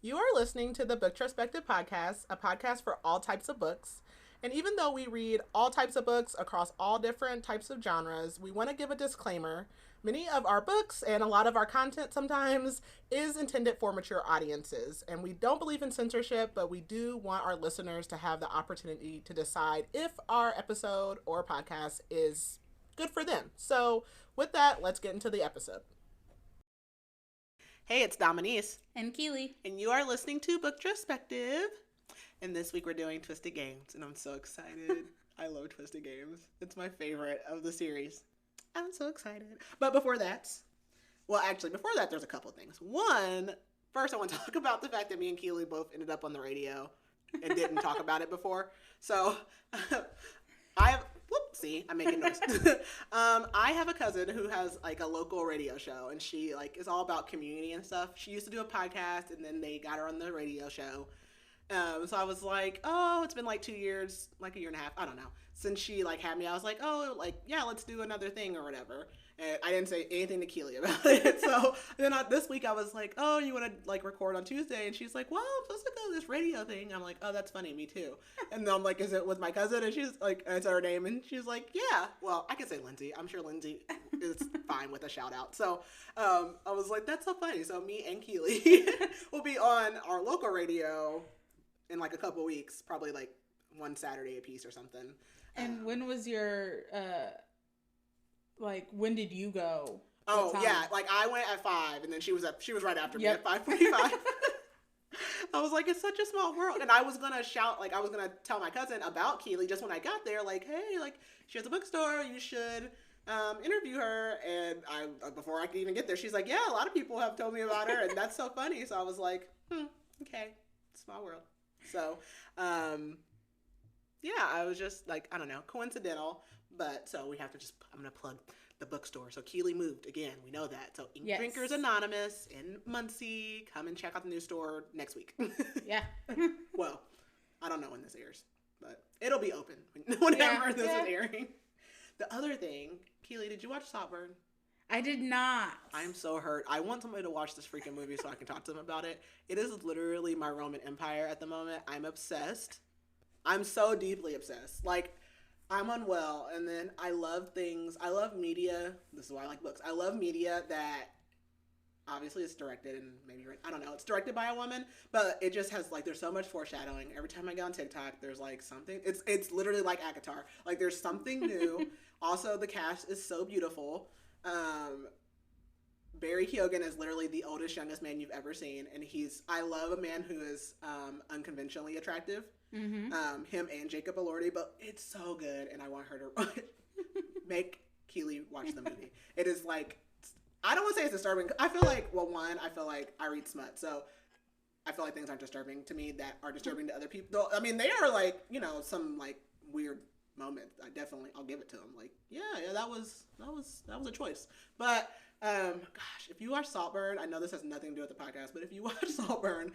You are listening to the Booktrospective Podcast, a podcast for all types of books. And even though we read all types of books across all different types of genres, we want to give a disclaimer. Many of our books and a lot of our content sometimes is intended for mature audiences. And we don't believe in censorship, but we do want our listeners to have the opportunity to decide if our episode or podcast is good for them. So, with that, let's get into the episode. Hey, it's Dominique. And Keely. And you are listening to Booktrospective. And this week we're doing Twisted Games, and I'm so excited. I love Twisted Games. It's my favorite of the series. I'm so excited. But before that, there's a couple of things. One, first I want to talk about the fact that me and Keely both ended up on the radio and didn't talk about it before. So, I'm making noise. I have a cousin who has like a local radio show, and she like is all about community and stuff. She used to do a podcast, and then they got her on the radio show. So I was like, oh, it's been like 2 years, like a year and a half, I don't know, since she like had me. I was like, oh, like, yeah, let's do another thing or whatever. And I didn't say anything to Keely about it. So then this week I was like, oh, you want to like record on Tuesday? And she's like, well, I'm supposed to go to this radio thing. I'm like, oh, that's funny, me too. And then I'm like, is it with my cousin? And she's like, I said her name, and she's like, yeah, well, I can say Lindsay. I'm sure Lindsay is fine with a shout out. So I was like, that's so funny. So me and Keely will be on our local radio in like a couple weeks, probably like one Saturday a piece or something. And when was your, when did you go? Oh yeah, like I went at 5, and then she was right after me at 5:45. I was like, it's such a small world. And I was gonna I was gonna tell my cousin about Keely just when I got there, like, hey, like she has a bookstore, you should interview her. And before I could even get there, she's like, yeah, a lot of people have told me about her, and that's so funny. So I was like, okay, small world. So, yeah, I was just like, I don't know, coincidental, but so we have to I'm going to plug the bookstore. So Keely moved again. We know that. So Ink Drinkers Anonymous in Muncie. Come and check out the new store next week. Yeah. Well, I don't know when this airs, but it'll be open whenever this is airing. The other thing, Keely, did you watch Saltburn? I did not. I'm so hurt. I want somebody to watch this freaking movie so I can talk to them about it. It is literally my Roman Empire at the moment. I'm obsessed. I'm so deeply obsessed. Like, I'm unwell, and then I love things. I love media. This is why I like books. I love media that obviously it's directed and maybe, I don't know, it's directed by a woman, but it just has like, there's so much foreshadowing. Every time I go on TikTok, there's like something. It's literally like ACOTAR. Like, there's something new. Also, the cast is so beautiful. Barry Keoghan is literally the oldest, youngest man you've ever seen, and I love a man who is unconventionally attractive. Mm-hmm. Him and Jacob Elordi, but it's so good, and I want her to make Keely watch the movie. It is like, I don't want to say it's disturbing. I feel like, I feel like I read smut, so I feel like things aren't disturbing to me that are disturbing to other people. I mean, they are like, you know, some like weird moment. I'll give it to them. Like, yeah, that was a choice. But gosh, if you watch Saltburn, I know this has nothing to do with the podcast, but if you watch Saltburn,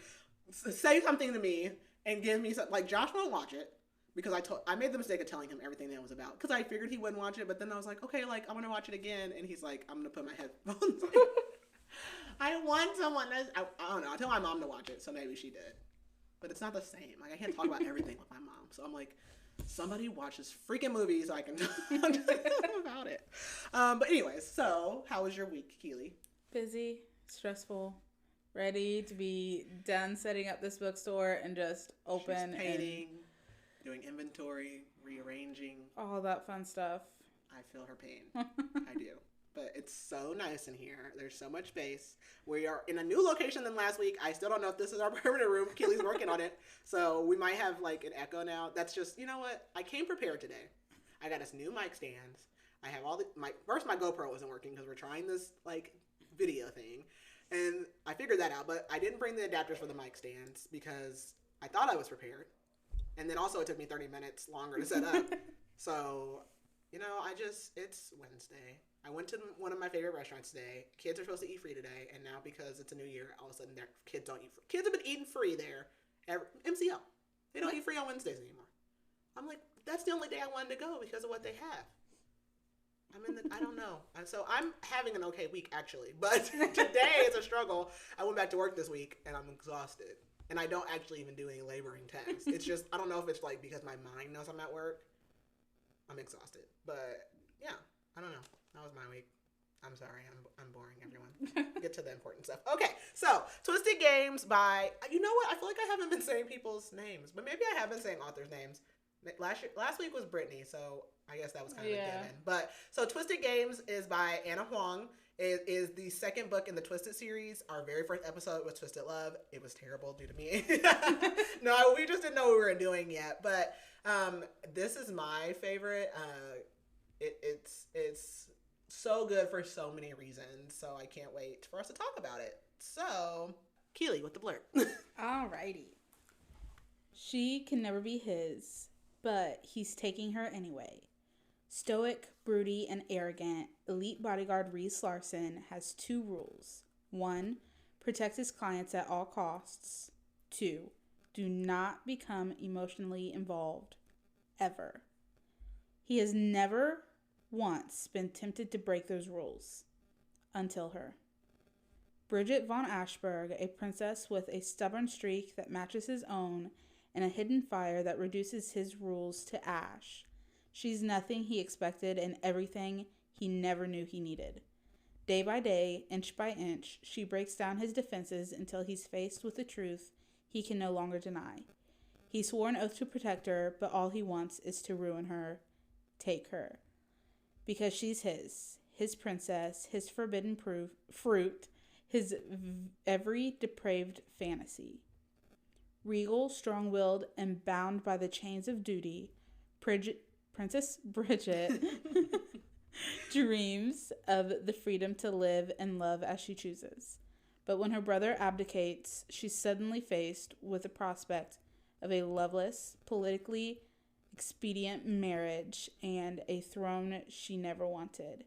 say something to me and give me some. Like, Josh won't watch it because I made the mistake of telling him everything that it was about because I figured he wouldn't watch it, but then I was like, okay, like I'm gonna watch it again, and he's like, I'm gonna put my headphones on. I want someone. I don't know. I tell my mom to watch it, so maybe she did, but it's not the same. Like, I can't talk about everything with my mom, so I'm like, somebody watch this freaking movie so I can talk about it. But anyways, so how was your week, Keely? Busy, stressful, ready to be done setting up this bookstore and just open. She's painting, doing inventory, rearranging. All that fun stuff. I feel her pain. I do. But it's so nice in here. There's so much space. We are in a new location than last week. I still don't know if this is our permanent room. Keely's working on it. So we might have like an echo now. That's just, you know what? I came prepared today. I got us new mic stands. I have my GoPro wasn't working because we're trying this like video thing. And I figured that out. But I didn't bring the adapters for the mic stands because I thought I was prepared. And then also it took me 30 minutes longer to set up. So, you know, it's Wednesday. I went to one of my favorite restaurants today. Kids are supposed to eat free today, and now because it's a new year, all of a sudden their kids don't eat free. Kids have been eating free there. MCL. They don't eat free on Wednesdays anymore. I'm like, that's the only day I wanted to go because of what they have. I'm I don't know. And so I'm having an okay week, actually. But today is a struggle. I went back to work this week, and I'm exhausted. And I don't actually even do any laboring tasks. It's just, I don't know if it's like because my mind knows I'm at work. I'm exhausted. But yeah, I don't know. That was my week. I'm sorry. I'm boring, everyone. Get to the important stuff. Okay, so Twisted Games by, you know what? I feel like I haven't been saying people's names, but maybe I have been saying authors' names. Last week was Brittany, so I guess that was kind of a given. But so Twisted Games is by Ana Huang. It is the second book in the Twisted series. Our very first episode was Twisted Love. It was terrible due to me. No, we just didn't know what we were doing yet. But this is my favorite. It's so good for so many reasons. So I can't wait for us to talk about it. So, Keely with the blurb. Alrighty. She can never be his, but he's taking her anyway. Stoic, broody, and arrogant, elite bodyguard Rhys Larsen has 2 rules. 1, protect his clients at all costs. 2, do not become emotionally involved, ever. He has never once been tempted to break those rules. Until her. Bridget von Ascheberg, a princess with a stubborn streak that matches his own and a hidden fire that reduces his rules to ash. She's nothing he expected and everything he never knew he needed. Day by day, inch by inch, she breaks down his defenses until he's faced with the truth he can no longer deny. He swore an oath to protect her, but all he wants is to ruin her. Take her. Because she's his princess, his forbidden fruit, his every depraved fantasy. Regal, strong-willed, and bound by the chains of duty, Princess Bridget dreams of the freedom to live and love as she chooses. But when her brother abdicates, she's suddenly faced with the prospect of a loveless, politically expedient marriage and a throne she never wanted.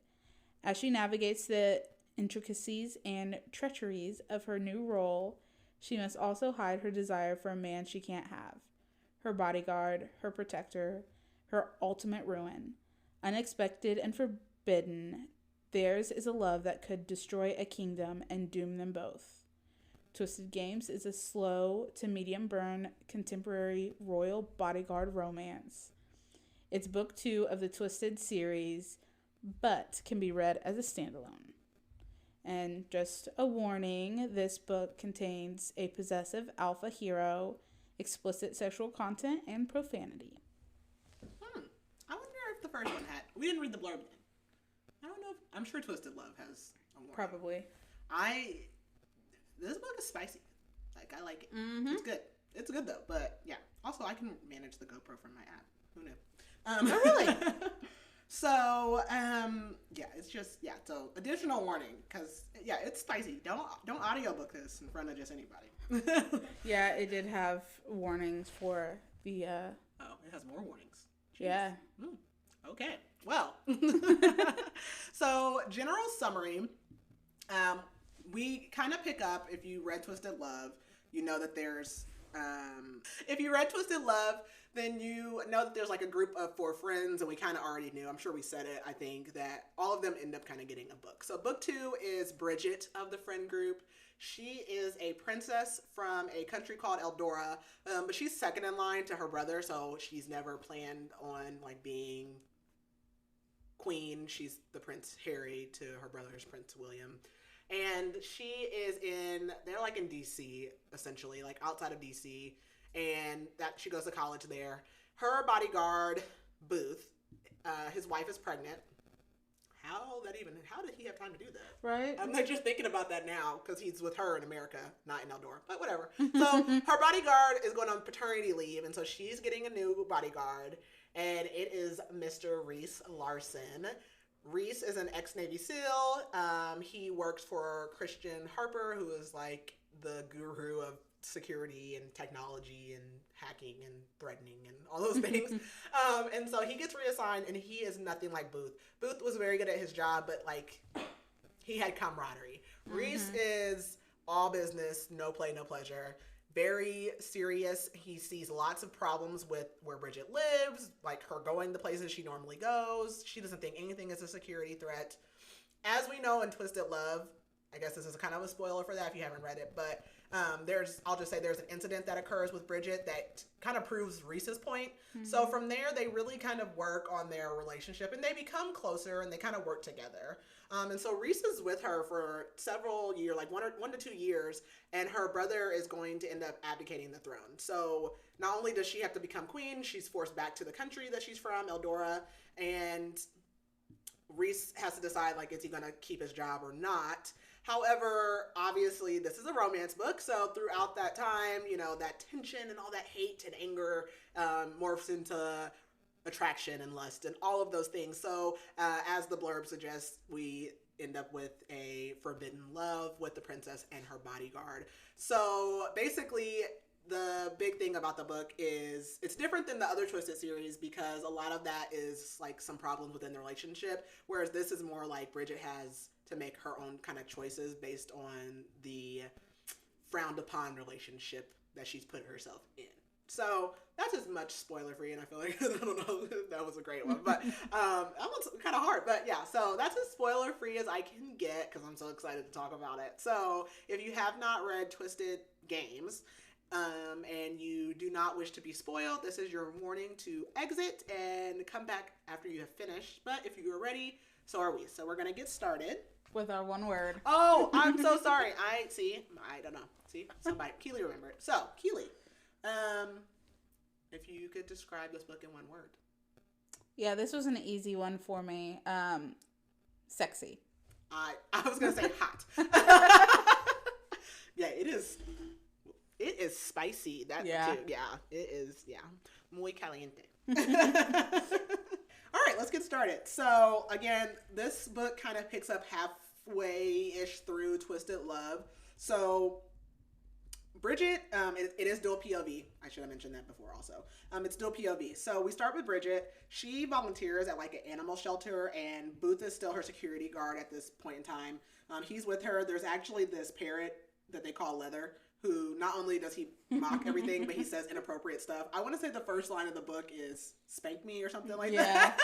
As she navigates the intricacies and treacheries of her new role, she must also hide her desire for a man she can't have. Her bodyguard, her protector, her ultimate ruin. Unexpected and forbidden, theirs is a love that could destroy a kingdom and doom them both. Twisted Games is a slow to medium burn contemporary royal bodyguard romance. It's book 2 of the Twisted series, but can be read as a standalone. And just a warning, this book contains a possessive alpha hero, explicit sexual content, and profanity. I wonder if the first one had. We didn't read the blurb then. I don't know. I'm sure Twisted Love has a warning. Probably. This book is spicy. Like, I like it. Mm-hmm. It's good. It's good though. But yeah. Also, I can manage the GoPro from my app. Who knew? Oh really? So, yeah, it's just, yeah, so additional warning, because, yeah, it's spicy. Don't audiobook this in front of just anybody. Yeah, it did have warnings for the, Oh, it has more warnings. Jeez. Yeah. Okay, well, so general summary, we kind of pick up, if you read Twisted Love, you know that there's, if you read Twisted Love, then you know that there's like a group of 4 friends, and we kind of already knew, I'm sure we said it, I think, that all of them end up kind of getting a book. So book 2 is Bridget of the friend group. She is a princess from a country called Eldora, but she's second in line to her brother, so she's never planned on like being queen. She's the Prince Harry to her brother's Prince William. And she is they're like in DC, essentially, like outside of DC. And that she goes to college there. Her bodyguard, Booth, his wife is pregnant. How did he have time to do that? Right. I'm not just thinking about that now because he's with her in America, not in Eldora, but whatever. So her bodyguard is going on paternity leave, and so she's getting a new bodyguard, and it is Mr. Rhys Larsen. Rhys is an ex-Navy SEAL. He works for Christian Harper, who is like the guru of security and technology and hacking and threatening and all those things. And so he gets reassigned, and he is nothing like Booth. Booth was very good at his job, but like he had camaraderie. Rhys is all business, no play, no pleasure. very serious. He sees lots of problems with where Bridget lives, like her going the places she normally goes. She doesn't think anything is a security threat. As we know in Twisted Love, I guess this is kind of a spoiler for that if you haven't read it, but I'll just say there's an incident that occurs with Bridget that kind of proves Rhys's point. Mm-hmm. So from there, they really kind of work on their relationship and they become closer and they kind of work together. And so Rhys is with her for several years, like 1 to 2 years, and her brother is going to end up abdicating the throne. So not only does she have to become queen, she's forced back to the country that she's from, Eldora, and Rhys has to decide, like, is he going to keep his job or not? However, obviously, this is a romance book, so throughout that time, you know, that tension and all that hate and anger morphs into attraction and lust and all of those things. So, as the blurb suggests, we end up with a forbidden love with the princess and her bodyguard. So, basically, the big thing about the book is it's different than the other Twisted series because a lot of that is like some problems within the relationship, whereas this is more like Bridget has to make her own kind of choices based on the frowned upon relationship that she's put herself in. So that's as much spoiler free, and I feel like I don't know if that was a great one, but that one's kind of hard. But yeah, so that's as spoiler free as I can get because I'm so excited to talk about it. So if you have not read Twisted Games, and you do not wish to be spoiled, this is your warning to exit and come back after you have finished. But if you are ready, so are we. So we're gonna get started with our one word. Oh, I'm so sorry. I don't know. See, somebody, Keely remembered. So, Keely, if you could describe this book in one word. Yeah, this was an easy one for me. Sexy. I was gonna say hot. Yeah, it is. It is spicy. That too. Yeah, it is. Yeah, muy caliente. All right, let's get started. So again, this book kind of picks up halfway-ish through Twisted Love. So Bridget, it is dual POV. I should have mentioned that before also. It's dual POV. So we start with Bridget. She volunteers at like an animal shelter, and Booth is still her security guard at this point in time. He's with her. There's actually this parrot that they call Leather, who not only does he mock everything, but he says inappropriate stuff. I want to say the first line of the book is "spank me" or something like that.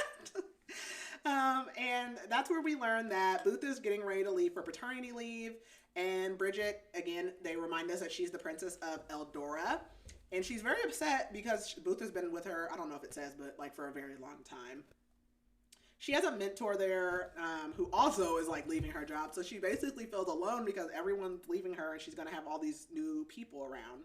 And that's where we learn that Booth is getting ready to leave for paternity leave. And Bridget, again, they remind us that she's the princess of Eldora. And she's very upset because Booth has been with her, I don't know if it says, but like for a very long time. She has a mentor there who also is like leaving her job. So she basically feels alone because everyone's leaving her and she's going to have all these new people around.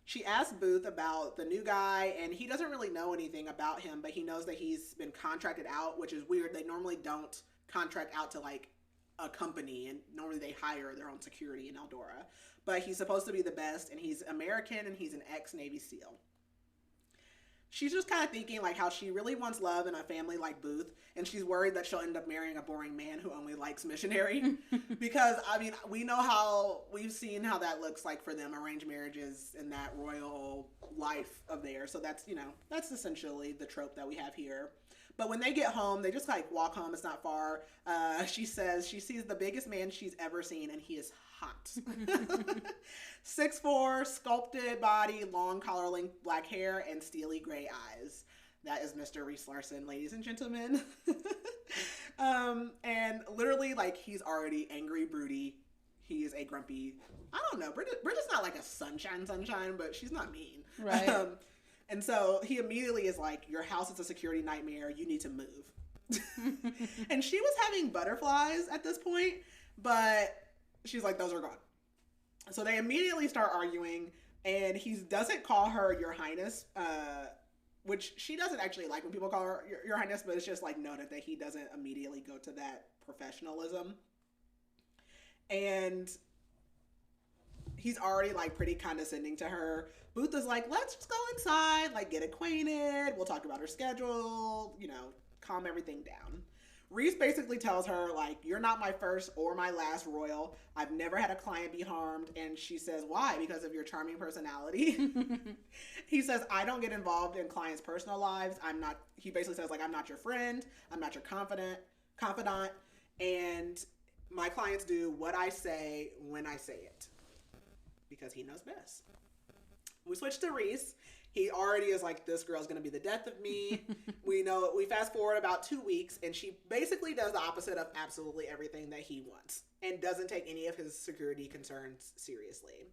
She asks Booth about the new guy, and he doesn't really know anything about him, but he knows that he's been contracted out, which is weird. They normally don't contract out to like a company, and normally they hire their own security in Eldora. But he's supposed to be the best, and he's American, and he's an ex-Navy SEAL. She's just kind of thinking like how she really wants love in a family like Booth, and she's worried that she'll end up marrying a boring man who only likes missionary. Because, I mean, we've seen how that looks like for them, arranged marriages and that royal life of theirs. So that's essentially the trope that we have here. But when they get home, they just like walk home. It's not far. She says she sees the biggest man she's ever seen, and he is hot. 6'4", sculpted body, long collar length black hair, and steely gray eyes. That is Mr. Rhys Larsen, ladies and gentlemen. And literally, like, he's already angry, broody. He is a grumpy, I don't know, Bridget's not like a sunshine, but she's not mean. Right. And so he immediately is like, your house is a security nightmare. You need to move. And she was having butterflies at this point, but she's like, those are gone. So they immediately start arguing, and he doesn't call her Your Highness, which she doesn't actually like when people call her Your Highness, but it's just like noted that he doesn't immediately go to that professionalism. And he's already like pretty condescending to her. Booth is like, let's just go inside, like get acquainted. We'll talk about her schedule, calm everything down. Rhys basically tells her, like, you're not my first or my last royal. I've never had a client be harmed. And she says, why? Because of your charming personality. He says, I don't get involved in clients' personal lives. He basically says, like, I'm not your friend. I'm not your confidant. And my clients do what I say when I say it. Because he knows best. We switch to Rhys. He already is like, this girl's going to be the death of me. We fast forward about 2 weeks, and she basically does the opposite of absolutely everything that he wants and doesn't take any of his security concerns seriously.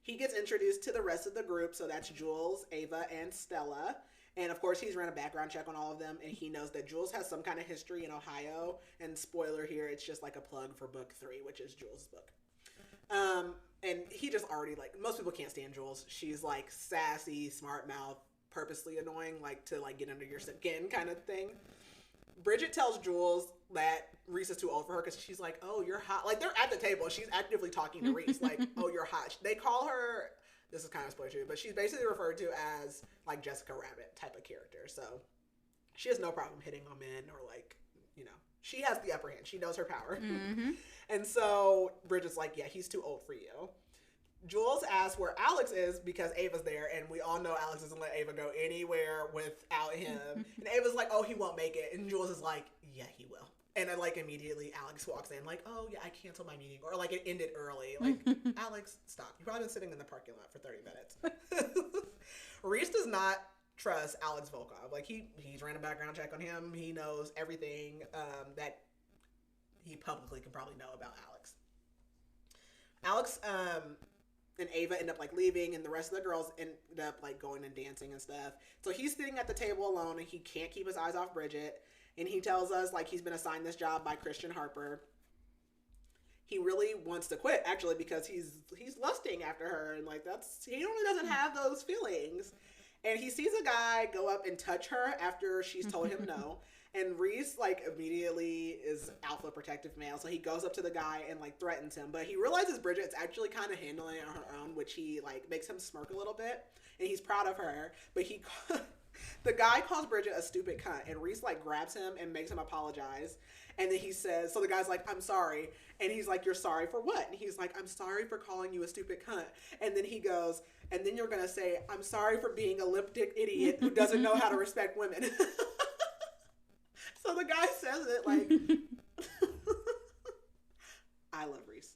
He gets introduced to the rest of the group, so that's Jules, Ava, and Stella. And of course, he's run a background check on all of them, and he knows that Jules has some kind of history in Ohio. And spoiler here, it's just like a plug for book 3, which is Jules' book. And he just already, like, most people can't stand Jules. She's like sassy, smart mouth, purposely annoying, like to like get under your skin kind of thing. Bridget tells Jules that Rhys is too old for her because she's like, oh, you're hot. Like, they're at the table. She's actively talking to Rhys, like, oh, you're hot. They call her, this is kind of spoiler too, but she's basically referred to as like Jessica Rabbit type of character. So she has no problem hitting on men or like, you know, she has the upper hand. She knows her power. Mm-hmm. And so Bridget's like, yeah, he's too old for you. Jules asks where Alex is because Ava's there, and we all know Alex doesn't let Ava go anywhere without him. And Ava's like, oh, he won't make it. And Jules is like, yeah, he will. And then, like, immediately Alex walks in, like, oh, yeah, I canceled my meeting. Or, like, it ended early. Like, Alex, stop. You've probably been sitting in the parking lot for 30 minutes. Rhys does not trust Alex Volkov. Like, he's ran a background check on him. He knows everything that he publicly can probably know about Alex. Alex and Ava end up like leaving, and the rest of the girls end up like going and dancing and stuff. So he's sitting at the table alone, and he can't keep his eyes off Bridget. And he tells us like he's been assigned this job by Christian Harper. He really wants to quit, actually, because he's lusting after her, and like he really doesn't have those feelings. And he sees a guy go up and touch her after she's told him no. And Rhys, like, immediately is alpha protective male. So he goes up to the guy and, like, threatens him. But he realizes Bridget's actually kind of handling it on her own, which he, like, makes him smirk a little bit. And he's proud of her. But the guy calls Bridget a stupid cunt. And Rhys, like, grabs him and makes him apologize. And then he says, so the guy's like, I'm sorry. And he's like, you're sorry for what? And he's like, I'm sorry for calling you a stupid cunt. And then he goes, and then you're going to say, I'm sorry for being a lip-dick idiot who doesn't know how to respect women. So the guy says it like, I love Rhys.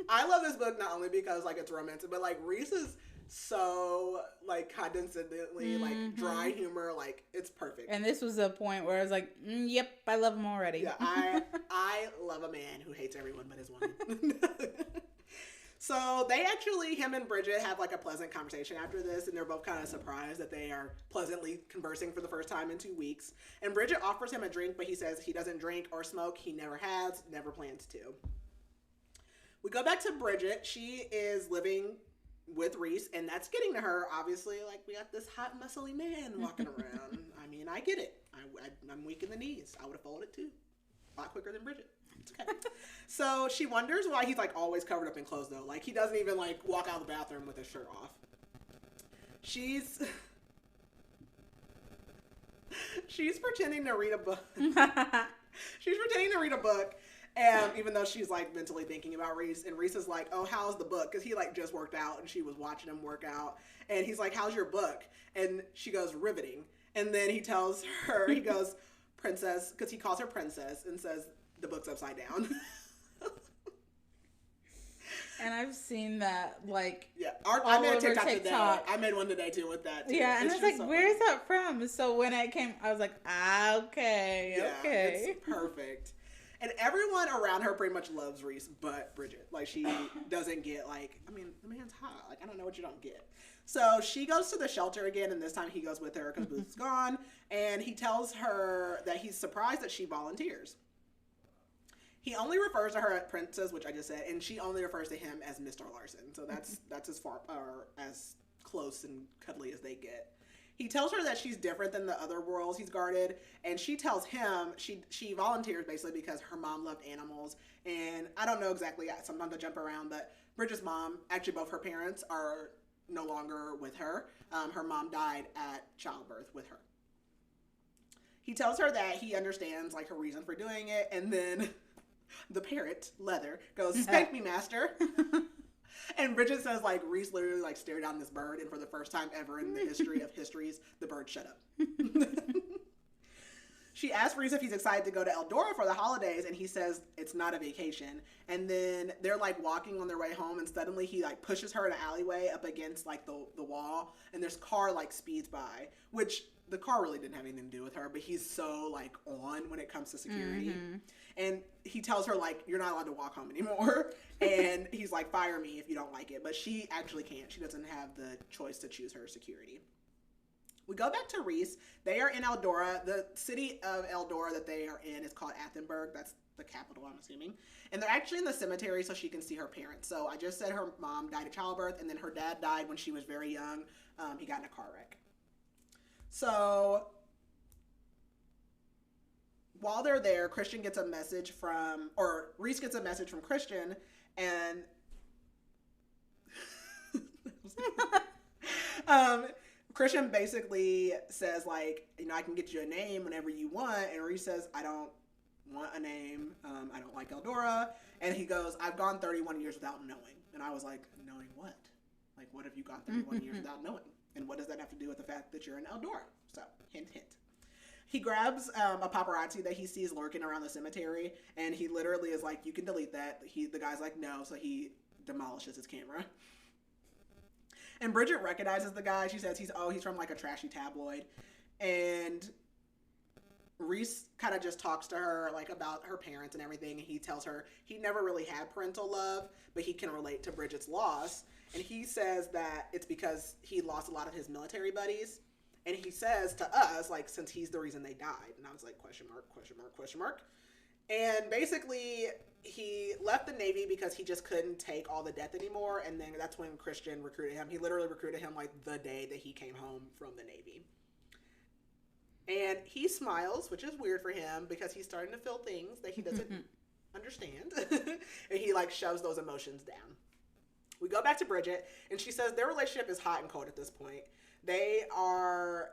I love this book not only because like it's romantic, but like Rhys is so like condescendingly like dry humor, like it's perfect. And this was a point where I was like, yep, I love him already. Yeah, I love a man who hates everyone but his woman. So they actually, him and Bridget have like a pleasant conversation after this, and they're both kind of surprised that they are pleasantly conversing for the first time in 2 weeks. And Bridget offers him a drink, but he says he doesn't drink or smoke. He never has, never plans to. We go back to Bridget. She is living with Rhys, and that's getting to her. Obviously, like, we got this hot, muscly man walking around. I mean, I get it. I'm weak in the knees. I would have folded too. A lot quicker than Bridget. It's okay. So she wonders why he's like always covered up in clothes though. Like he doesn't even like walk out of the bathroom with his shirt off. She's pretending to read a book. She's pretending to read a book. And even though she's like mentally thinking about Rhys, and Rhys is like, oh, how's the book? Because he like just worked out and she was watching him work out. And he's like, how's your book? And she goes, riveting. And then he tells her, he goes, princess, because he calls her princess and says the book's upside down. And I've seen that, like, yeah. I made a TikTok today. I made one today too with that too. Yeah, and I was like, so where's that from? So when it came, I was like, okay, yeah, okay. It's perfect. And everyone around her pretty much loves Rhys, but Bridget. Like, she doesn't get, like, I mean, the man's hot. Like, I don't know what you don't get. So she goes to the shelter again, and this time he goes with her because Booth's gone. And he tells her that he's surprised that she volunteers. He only refers to her as Princess, which I just said, and she only refers to him as Mr. Larsen. So that's as far or as close and cuddly as they get. He tells her that she's different than the other worlds he's guarded, and she tells him she volunteers basically because her mom loved animals. And I don't know exactly, sometimes I jump around, but Bridget's mom, actually both her parents are no longer with her. Her mom died at childbirth with her. He tells her that he understands like her reason for doing it, and then the parrot, Leather, goes, spank me, master. And Bridget says, like, Rhys literally, like, stared down this bird, and for the first time ever in the history of histories, the bird shut up. She asks Rhys if he's excited to go to Eldora for the holidays, and he says it's not a vacation. And then they're like walking on their way home, and suddenly he like pushes her in an alleyway up against like the wall, and this car like speeds by, which the car really didn't have anything to do with her, but he's so like on when it comes to security. And he tells her like, you're not allowed to walk home anymore. And he's like, fire me if you don't like it. But she actually can't. She doesn't have the choice to choose her security. We go back to Rhys. They are in Eldora. The city of Eldora that they are in is called Athenberg. That's the capital, I'm assuming. And they're actually in the cemetery so she can see her parents. So I just said her mom died of childbirth, and then her dad died when she was very young. He got in a car wreck. So while they're there, Rhys gets a message from Christian, and Christian basically says like, I can get you a name whenever you want, and Rhys says, I don't want a name, I don't like Eldora, and he goes, I've gone 31 years without knowing. And I was like, knowing what? Like, what have you gone 31 years without knowing? And what does that have to do with the fact that you're in Eldora? So, hint, hint. He grabs a paparazzi that he sees lurking around the cemetery, and he literally is like, you can delete that. The guy's like, no, so he demolishes his camera. And Bridget recognizes the guy. She says he's from like a trashy tabloid. And Rhys kind of just talks to her like about her parents and everything, and he tells her he never really had parental love, but he can relate to Bridget's loss. And he says that it's because he lost a lot of his military buddies. And he says to us, like, since he's the reason they died. And I was like, question mark, question mark, question mark. And basically, he left the Navy because he just couldn't take all the death anymore. And then that's when Christian recruited him. He literally recruited him like the day that he came home from the Navy. And he smiles, which is weird for him because he's starting to feel things that he doesn't understand. And he like shoves those emotions down. We go back to Bridget, and she says their relationship is hot and cold at this point. They are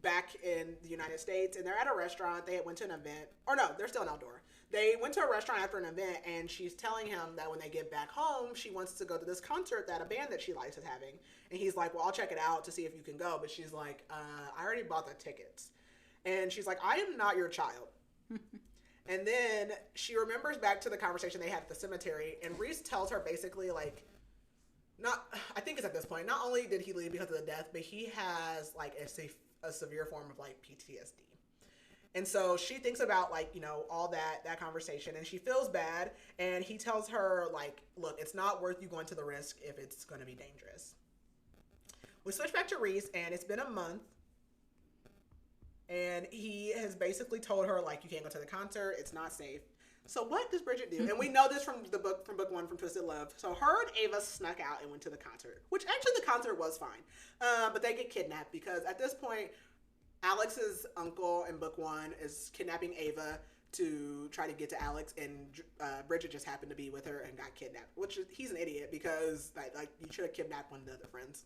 back in the United States, and they're at a restaurant. They went to an event. Or no, they're still in Eldora. They went to a restaurant after an event, and she's telling him that when they get back home, she wants to go to this concert that a band that she likes is having. And he's like, well, I'll check it out to see if you can go. But she's like, I already bought the tickets. And she's like, I am not your child. And then she remembers back to the conversation they had at the cemetery, and Rhys tells her basically like, I think it's at this point, not only did he leave because of the death, but he has like a severe form of like PTSD. And so she thinks about like, all that conversation, and she feels bad, and he tells her like, look, it's not worth you going to the risk if it's going to be dangerous. We switch back to Rhys, and it's been a month. And he has basically told her, like, you can't go to the concert. It's not safe. So what does Bridget do? And we know this from book one, from Twisted Love. So her and Ava snuck out and went to the concert, which actually the concert was fine. But they get kidnapped because at this point, Alex's uncle in book one is kidnapping Ava to try to get to Alex, and Bridget just happened to be with her and got kidnapped, which he's an idiot because like you should have kidnapped one of the other friends.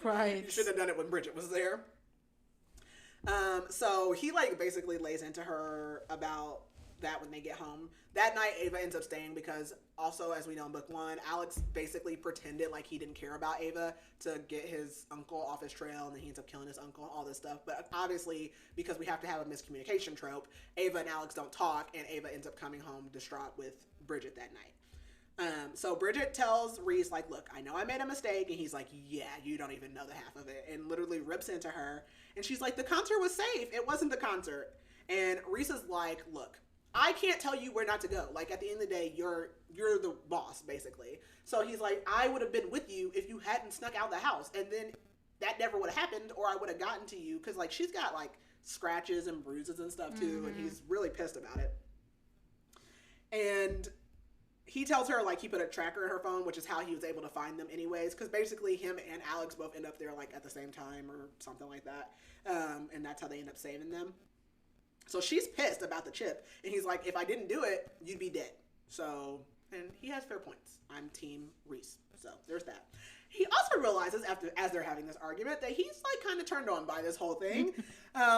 Right. You should have done it when Bridget was there. So he like basically lays into her about that when they get home. That night Ava ends up staying because also, as we know in book one, Alex basically pretended like he didn't care about Ava to get his uncle off his trail, and then he ends up killing his uncle and all this stuff. But obviously, because we have to have a miscommunication trope, Ava and Alex don't talk, and Ava ends up coming home distraught with Bridget that night. So Bridget tells Rhys, like, look, I know I made a mistake. And he's like, yeah, you don't even know the half of it. And literally rips into her. And she's like, the concert was safe. It wasn't the concert. And Rhys is like, look, I can't tell you where not to go. Like, at the end of the day, you're the boss, basically. So he's like, I would have been with you if you hadn't snuck out the house. And then that never would have happened, or I would have gotten to you. Because, like, she's got, like, scratches and bruises and stuff, too. Mm-hmm. And he's really pissed about it. And he tells her, like, he put a tracker in her phone, which is how he was able to find them anyways. Because basically him and Alex both end up there, like, at the same time or something like that. And that's how they end up saving them. So she's pissed about the chip. And he's like, if I didn't do it, you'd be dead. So, and he has fair points. I'm team Rhys. So there's that. He also realizes as they're having this argument that he's, like, kind of turned on by this whole thing,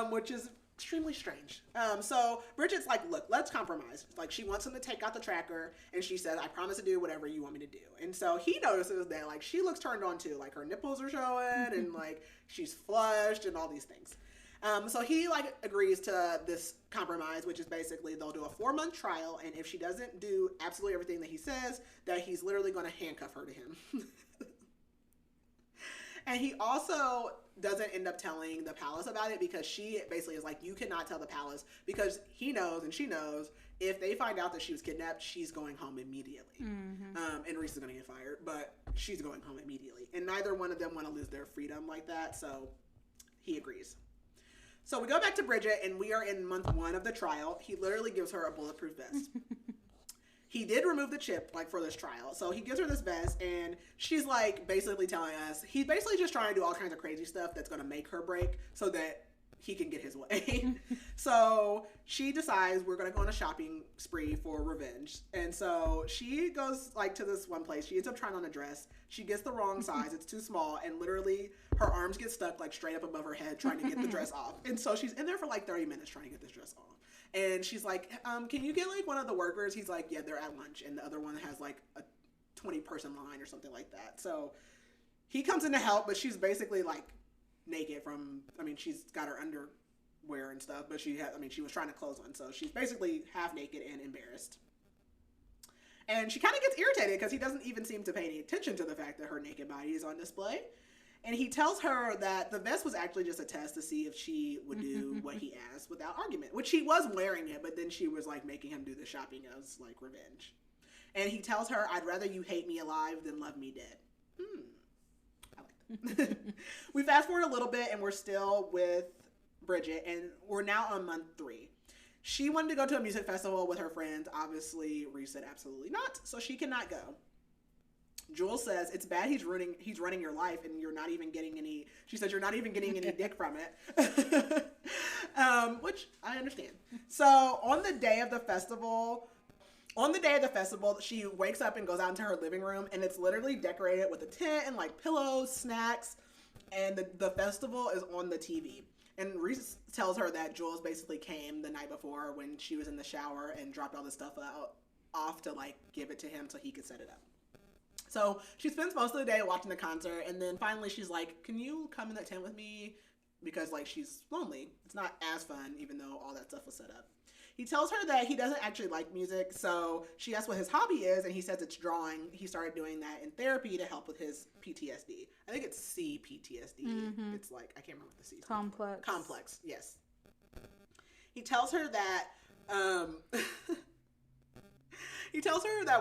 which is extremely strange. So Bridget's like, look, let's compromise. Like, she wants him to take out the tracker, and she says, I promise to do whatever you want me to do. And so he notices that, like, she looks turned on too. Like, her nipples are showing, and, like, she's flushed and all these things. So he like agrees to this compromise, which is basically they'll do a 4-month trial, and if she doesn't do absolutely everything that he says, that he's literally going to handcuff her to him. And he also doesn't end up telling the palace about it because she basically is like, you cannot tell the palace, because he knows and she knows if they find out that she was kidnapped, she's going home immediately. And Rhys is going to get fired, but she's going home immediately. And neither one of them want to lose their freedom like that, so he agrees. So we go back to Bridget, and we are in month 1 of the trial. He literally gives her a bulletproof vest. He did remove the chip, like, for this trial. So he gives her this vest, and she's, like, basically telling us, he's basically just trying to do all kinds of crazy stuff that's going to make her break so that he can get his way. So she decides we're going to go on a shopping spree for revenge. And so she goes, like, to this one place. She ends up trying on a dress. She gets the wrong size. It's too small. And literally her arms get stuck, like, straight up above her head trying to get the dress off. And so she's in there for, like, 30 minutes trying to get this dress off. And she's like, can you get, like, one of the workers? He's like, yeah, they're at lunch. And the other one has, like, a 20-person line or something like that. So he comes in to help, but she's basically, like, naked from, I mean, she's got her underwear and stuff, but she was trying to clothes on. So she's basically half naked and embarrassed. And she kind of gets irritated because he doesn't even seem to pay any attention to the fact that her naked body is on display. And he tells her that the vest was actually just a test to see if she would do what he asked without argument, which he was wearing it, but then she was like making him do the shopping as like revenge. And he tells her, I'd rather you hate me alive than love me dead. I like that. We fast forward a little bit and we're still with Bridget, and we're now on month 3. She wanted to go to a music festival with her friends. Obviously, Rhys said absolutely not, so she cannot go. Jules says it's bad he's running your life and you're not even getting any, she says you're not even getting any dick from it. Which I understand. So on the day of the festival, she wakes up and goes out into her living room, and it's literally decorated with a tent and like pillows, snacks, and the festival is on the TV. And Rhys tells her that Jules basically came the night before when she was in the shower and dropped all the stuff off to like give it to him so he could set it up. So she spends most of the day watching the concert, and then finally she's like, can you come in that tent with me? Because like she's lonely. It's not as fun, even though all that stuff was set up. He tells her that he doesn't actually like music, so she asks what his hobby is, and he says it's drawing. He started doing that in therapy to help with his PTSD. I think it's CPTSD. Mm-hmm. It's like, I can't remember what the C is. Complex, yes. He tells her that,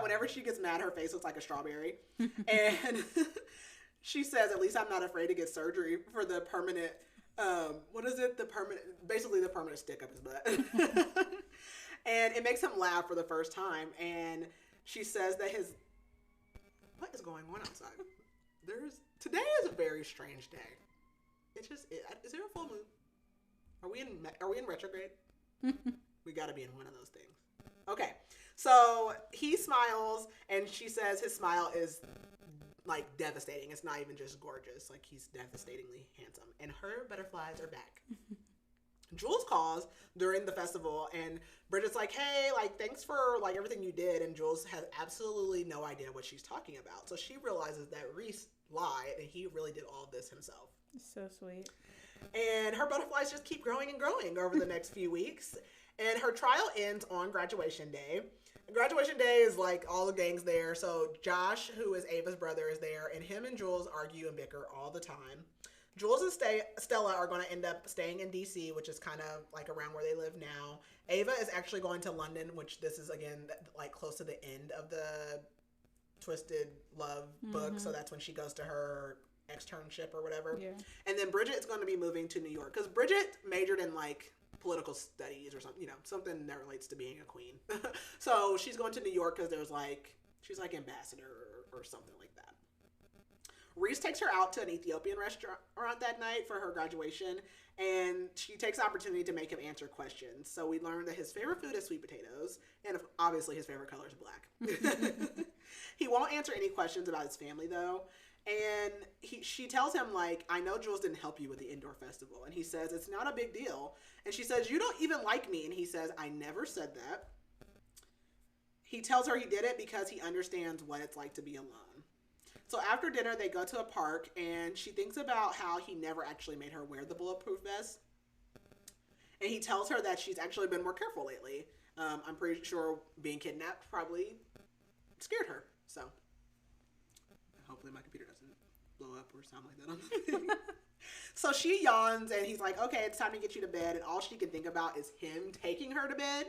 whenever she gets mad, her face looks like a strawberry. And she says, at least I'm not afraid to get surgery for the permanent, basically the permanent stick up his butt. And it makes him laugh for the first time. And she says that what is going on outside? Today is a very strange day. Is there a full moon? Are we in retrograde? We gotta be in one of those things. Okay. So he smiles, and she says his smile is like devastating. It's not even just gorgeous. Like, he's devastatingly handsome. And her butterflies are back. Jules calls during the festival, and Bridget's like, hey, like, thanks for like everything you did. And Jules has absolutely no idea what she's talking about. So she realizes that Rhys lied and he really did all of this himself. So sweet. And her butterflies just keep growing and growing over the next few weeks. And her trial ends on graduation day. Graduation day is like all the gang's there. So Josh, who is Ava's brother, is there, and him and Jules argue and bicker all the time. Jules and Stella are going to end up staying in DC, which is kind of like around where they live now. Ava is actually going to London, which this is, again, like close to the end of the Twisted Love book. So that's when she goes to her externship or whatever. Yeah. And then Bridget is going to be moving to New York, because Bridget majored in like political studies or something, something that relates to being a queen. So she's going to New York because she's like ambassador or something like that. Rhys takes her out to an Ethiopian restaurant that night for her graduation, and she takes the opportunity to make him answer questions. So we learn that his favorite food is sweet potatoes, and obviously his favorite color is black. He won't answer any questions about his family, though. And she tells him, like, I know Jules didn't help you with the indoor festival. And he says, it's not a big deal. And she says, you don't even like me. And he says, I never said that. He tells her he did it because he understands what it's like to be alone. So after dinner, they go to a park, and she thinks about how he never actually made her wear the bulletproof vest. And he tells her that she's actually been more careful lately. I'm pretty sure being kidnapped probably scared her. So hopefully my computer doesn't blow up or sound like that on the thing. So she yawns and he's like, okay, it's time to get you to bed. And all she can think about is him taking her to bed.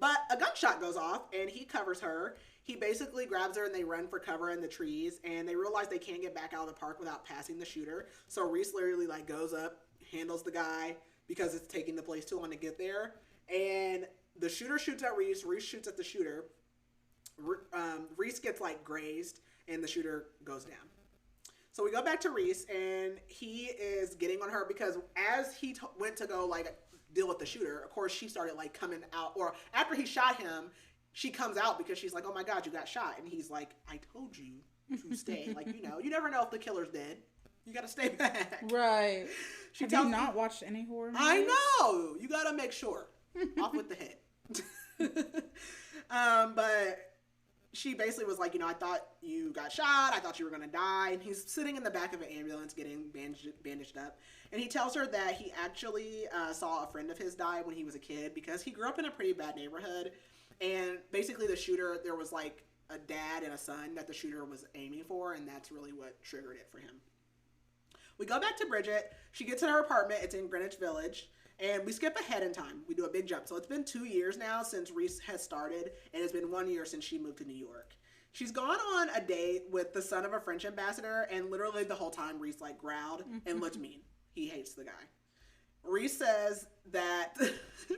But a gunshot goes off and he covers her. He basically grabs her and they run for cover in the trees. And they realize they can't get back out of the park without passing the shooter. So Rhys literally like goes up, handles the guy because it's taking the police too long to get there. And the shooter shoots at Rhys. Rhys shoots at the shooter. Rhys gets like grazed and the shooter goes down. So we go back to Rhys and he is getting on her because as he went to go like deal with the shooter, of course she started like coming out, or after he shot him, she comes out because she's like, oh my God, you got shot. And he's like, I told you to stay. Like, you know, you never know if the killer's dead. You gotta stay back. Right. Have you not watched any horror movies? I know. You gotta make sure. Off with the head. But she basically was like, you know, I thought you got shot. I thought you were going to die. And he's sitting in the back of an ambulance getting bandaged up. And he tells her that he actually saw a friend of his die when he was a kid because he grew up in a pretty bad neighborhood. And basically the shooter, there was like a dad and a son that the shooter was aiming for. And that's really what triggered it for him. We go back to Bridget. She gets in her apartment. It's in Greenwich Village. And we skip ahead in time. We do a big jump. So it's been 2 years now since Rhys has started, and it's been 1 year since she moved to New York. She's gone on a date with the son of a French ambassador, and literally the whole time Rhys like growled and looked mean. He hates the guy. Rhys says that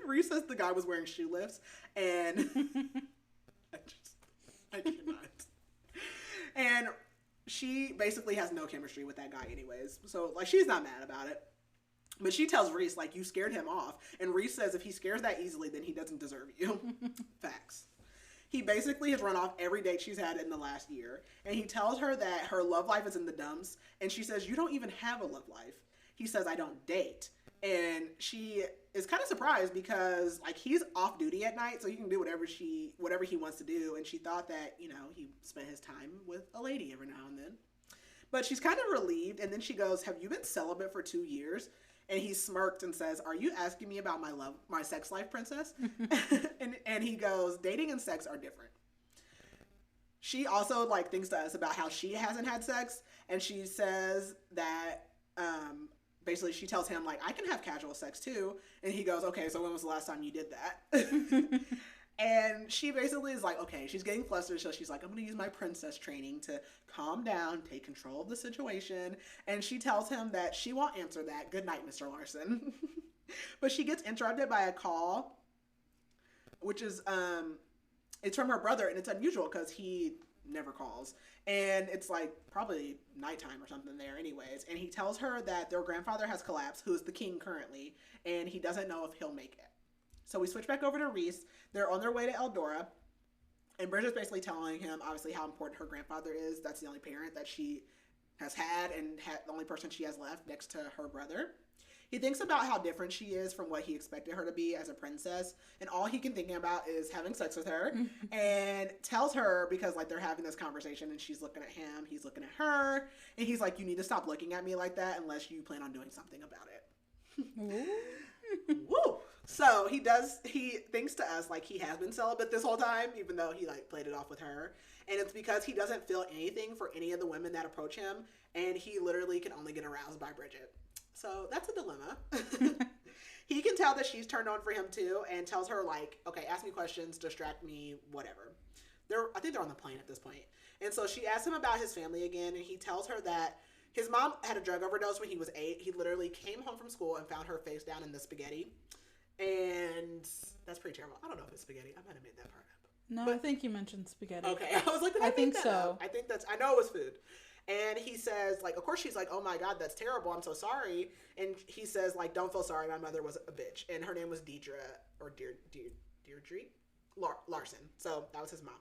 Rhys says the guy was wearing shoe lifts, and I cannot. And she basically has no chemistry with that guy anyways. So like she's not mad about it. But she tells Rhys, like, you scared him off. And Rhys says if he scares that easily, then he doesn't deserve you. Facts. He basically has run off every date she's had in the last year. And he tells her that her love life is in the dumps. And she says, you don't even have a love life. He says, I don't date. And she is kind of surprised because, like, he's off duty at night, so he can do whatever he wants to do. And she thought that, you know, he spent his time with a lady every now and then. But she's kind of relieved. And then she goes, have you been celibate for 2 years? And he smirked and says, are you asking me about my sex life, princess? and he goes, dating and sex are different. She also like thinks to us about how she hasn't had sex. And she says that, basically she tells him like, I can have casual sex too. And he goes, okay, so when was the last time you did that? And she basically is like, okay, she's getting flustered. So she's like, I'm going to use my princess training to calm down, take control of the situation. And she tells him that she won't answer that. Good night, Mr. Larsen. But she gets interrupted by a call, which is, it's from her brother. And it's unusual because he never calls. And it's like probably nighttime or something there anyways. And he tells her that their grandfather has collapsed, who is the king currently. And he doesn't know if he'll make it. So we switch back over to Rhys. They're on their way to Eldora. And Bridget's basically telling him, obviously, how important her grandfather is. That's the only parent that she has had and the only person she has left next to her brother. He thinks about how different she is from what he expected her to be as a princess. And all he can think about is having sex with her. And tells her, because like they're having this conversation and she's looking at him, he's looking at her. And he's like, you need to stop looking at me like that unless you plan on doing something about it. Woo! So he thinks to us like he has been celibate this whole time, even though he like played it off with her. And it's because he doesn't feel anything for any of the women that approach him. And he literally can only get aroused by Bridget. So that's a dilemma. He can tell that she's turned on for him too and tells her like, okay, ask me questions, distract me, whatever. I think they're on the plane at this point. And so she asks him about his family again. And he tells her that his mom had a drug overdose when he was 8. He literally came home from school and found her face down in the spaghetti. And that's pretty terrible. I don't know if it's spaghetti. I might have made that part up. No, I think you mentioned spaghetti. Okay. I was like, I think so. I know it was food. And he says, like, of course she's like, oh my God, that's terrible. I'm so sorry. And he says, like, don't feel sorry. My mother was a bitch. And her name was Deirdre Larsen. So that was his mom.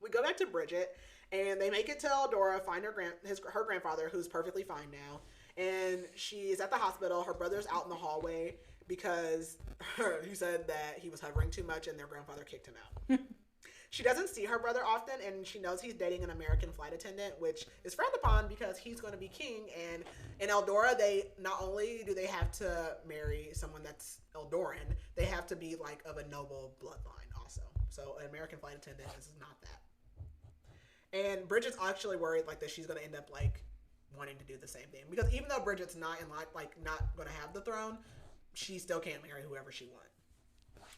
We go back to Bridget and they make it to Eldora, find her grandfather, who's perfectly fine now. And she's at the hospital. Her brother's out in the hallway because he said that he was hovering too much and their grandfather kicked him out. She doesn't see her brother often, and she knows he's dating an American flight attendant, which is frowned upon because he's going to be king. And in Eldora, they not only do they have to marry someone that's Eldoran, they have to be like of a noble bloodline also. So an American flight attendant is not that. And Bridget's actually worried like that she's going to end up like wanting to do the same thing, because even though Bridget's not in like not going to have the throne, she still can't marry whoever she wants.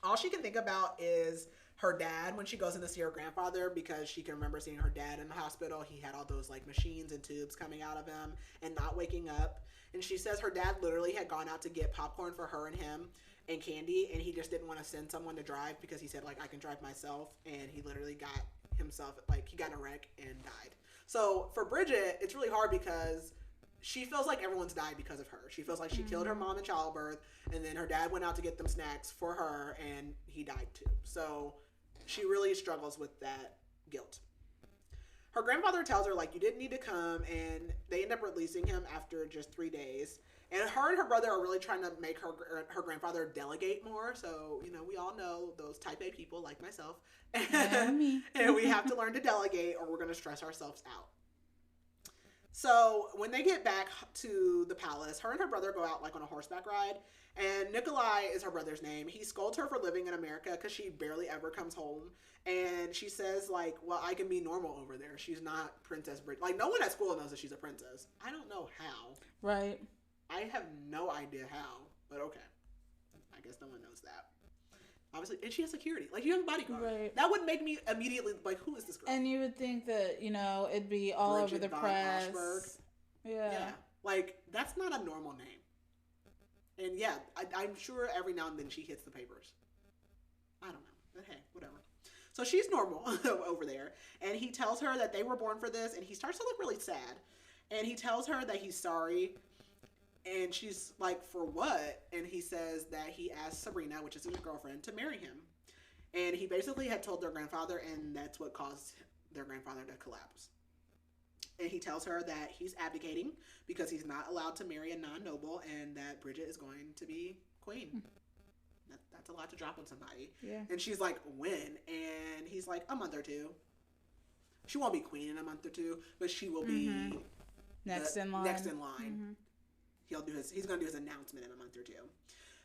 All she can think about is her dad when she goes in to see her grandfather, because she can remember seeing her dad in the hospital. He had all those like machines and tubes coming out of him and not waking up. And she says her dad literally had gone out to get popcorn for her and him and candy, and he just didn't want to send someone to drive because he said like, I can drive myself. And he literally got himself, like he got in a wreck and died. So for Bridget, it's really hard because she feels like everyone's died because of her. She feels like she killed her mom in childbirth, and then her dad went out to get them snacks for her, and he died too. So she really struggles with that guilt. Her grandfather tells her, like, you didn't need to come, and they end up releasing him after just 3 days. And her brother are really trying to make her grandfather delegate more. So, you know, we all know those type A people like myself. And we have to learn to delegate or we're going to stress ourselves out. So when they get back to the palace, her and her brother go out like on a horseback ride, and Nikolai is her brother's name. He scolds her for living in America because she barely ever comes home, and she says like, well, I can be normal over there. She's not Princess Bridget. Like, no one at school knows that she's a princess. I don't know how. Right. I have no idea how, but okay. I guess no one knows that. Obviously, and she has security. Like, you have a bodyguard. Right. That would make me immediately, like, who is this girl? And you would think that, you know, it'd be all Bridget over the von press. Ascheberg. Yeah. Like, that's not a normal name. And yeah, I'm sure every now and then she hits the papers. I don't know. But hey, whatever. So she's normal over there. And he tells her that they were born for this. And he starts to look really sad. And he tells her that he's sorry. And she's like, for what? And he says that he asked Sabrina, which is his girlfriend, to marry him. And he basically had told their grandfather, and that's what caused their grandfather to collapse. And he tells her that he's abdicating because he's not allowed to marry a non-noble, and that Bridget is going to be queen. That's a lot to drop on somebody. Yeah. And she's like, when? And he's like, a month or two. She won't be queen in a month or two, but she will be next in line. Mm-hmm. He's going to do his announcement in a month or two.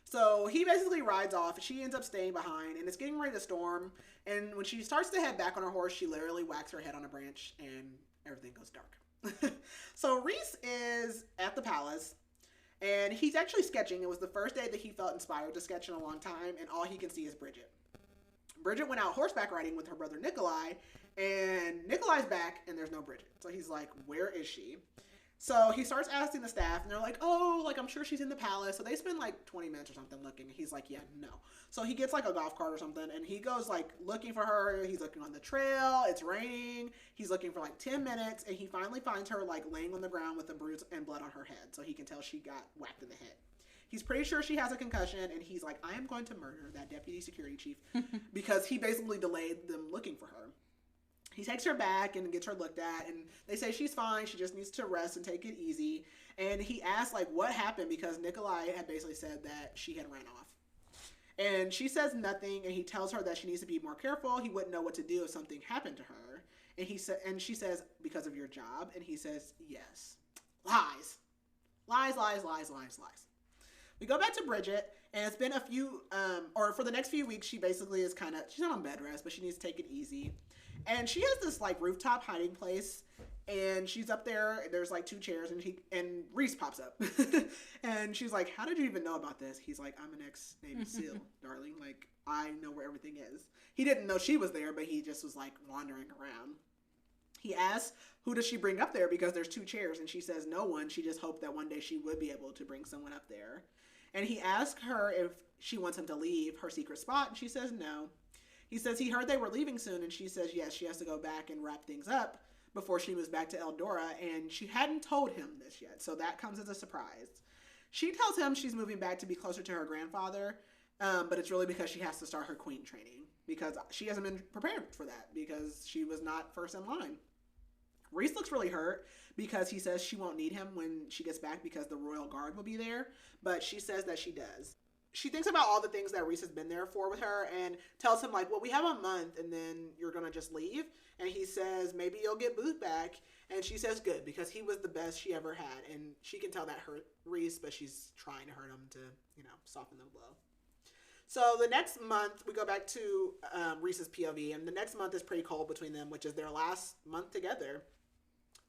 So he basically rides off. She ends up staying behind, and it's getting ready to storm. And when she starts to head back on her horse, she literally whacks her head on a branch, and everything goes dark. So Rhys is at the palace, and he's actually sketching. It was the first day that he felt inspired to sketch in a long time, and all he can see is Bridget. Bridget went out horseback riding with her brother Nikolai, and Nikolai's back, and there's no Bridget. So he's like, where is she? So he starts asking the staff, and they're like, oh, like, I'm sure she's in the palace. So they spend like 20 minutes or something looking. He's like, yeah, no. So he gets like a golf cart or something, and he goes like looking for her. He's looking on the trail. It's raining. He's looking for like 10 minutes, and he finally finds her like laying on the ground with a bruise and blood on her head. So he can tell she got whacked in the head. He's pretty sure she has a concussion, and he's like, I am going to murder that deputy security chief because he basically delayed them looking for her. He takes her back and gets her looked at, and they say she's fine. She just needs to rest and take it easy. And he asks, like, what happened, because Nikolai had basically said that she had ran off. And she says nothing, and he tells her that she needs to be more careful. He wouldn't know what to do if something happened to her. And she says, because of your job. And he says, yes. Lies. Lies, lies, lies, lies, lies. We go back to Bridget, and it's been a few, or for the next few weeks, she basically is she's not on bed rest, but she needs to take it easy. And she has this like rooftop hiding place, and she's up there. There's like 2 chairs, and Rhys pops up, and she's like, "How did you even know about this?" He's like, "I'm an ex-Navy SEAL, darling. Like, I know where everything is." He didn't know she was there, but he just was like wandering around. He asks, "Who does she bring up there?" Because there's 2 chairs, and she says, "No one." She just hoped that one day she would be able to bring someone up there. And he asks her if she wants him to leave her secret spot, and she says no. He says he heard they were leaving soon, and she says yes, she has to go back and wrap things up before she moves back to Eldora, and she hadn't told him this yet, so that comes as a surprise. She tells him she's moving back to be closer to her grandfather, but it's really because she has to start her queen training, because she hasn't been prepared for that, because she was not first in line. Rhys looks really hurt because he says she won't need him when she gets back because the royal guard will be there, but she says that she does. she thinks about all the things that Rhys has been there for with her and tells him, like, well, we have a month and then you're going to just leave. And he says, maybe you'll get Booth back. And she says, good, because he was the best she ever had. And she can tell that hurt Rhys, but she's trying to hurt him to, soften the blow. So the next month, we go back to Rhys's POV, and the next month is pretty cold between them, which is their last month together.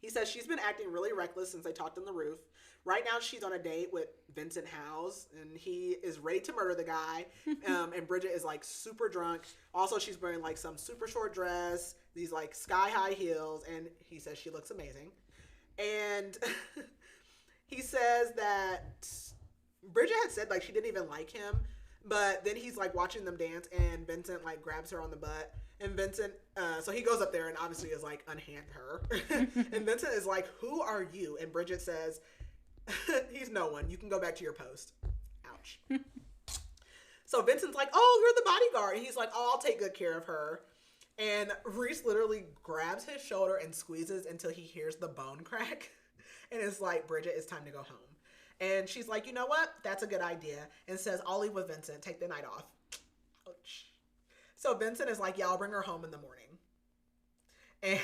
He says she's been acting really reckless since they talked on the roof. Right now, she's on a date with Vincent Howes, and he is ready to murder the guy. And Bridget is, like, super drunk. Also, she's wearing, like, some super short dress, these, like, sky-high heels, and he says she looks amazing. And he says that Bridget had said, like, she didn't even like him, but then he's, like, watching them dance, and Vincent, like, grabs her on the butt. And Vincent, so he goes up there and obviously is like, unhand her. And Vincent is like, who are you? And Bridget says, he's no one. You can go back to your post. Ouch. So Vincent's like, oh, you're the bodyguard. And he's like, oh, I'll take good care of her. And Rhys literally grabs his shoulder and squeezes until he hears the bone crack. And it's like, Bridget, it's time to go home. And she's like, you know what? That's a good idea. And says, I'll leave with Vincent. Take the night off. Ouch. So Vincent is like, yeah, I'll bring her home in the morning. And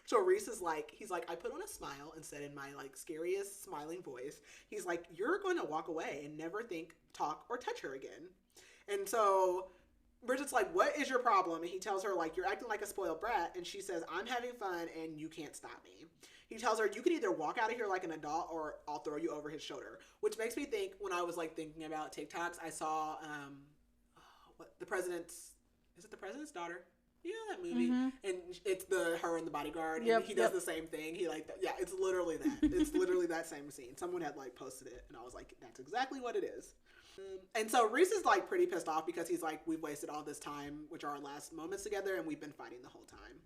so Rhys is like, he's like, I put on a smile and said in my, like, scariest smiling voice, he's like, you're going to walk away and never think, talk, or touch her again. And so Bridget's like, what is your problem? And he tells her, like, you're acting like a spoiled brat. And she says, I'm having fun and you can't stop me. He tells her, you can either walk out of here like an adult or I'll throw you over his shoulder. Which makes me think, when I was, like, thinking about TikToks, I saw, the president's, is it The President's Daughter? You know that movie? Mm-hmm. And it's her and the bodyguard, and he does the same thing. He it's literally that. It's literally that same scene. Someone had, like, posted it, and I was like, that's exactly what it is. And so Rhys is, like, pretty pissed off because he's like, we've wasted all this time, which are our last moments together, and we've been fighting the whole time.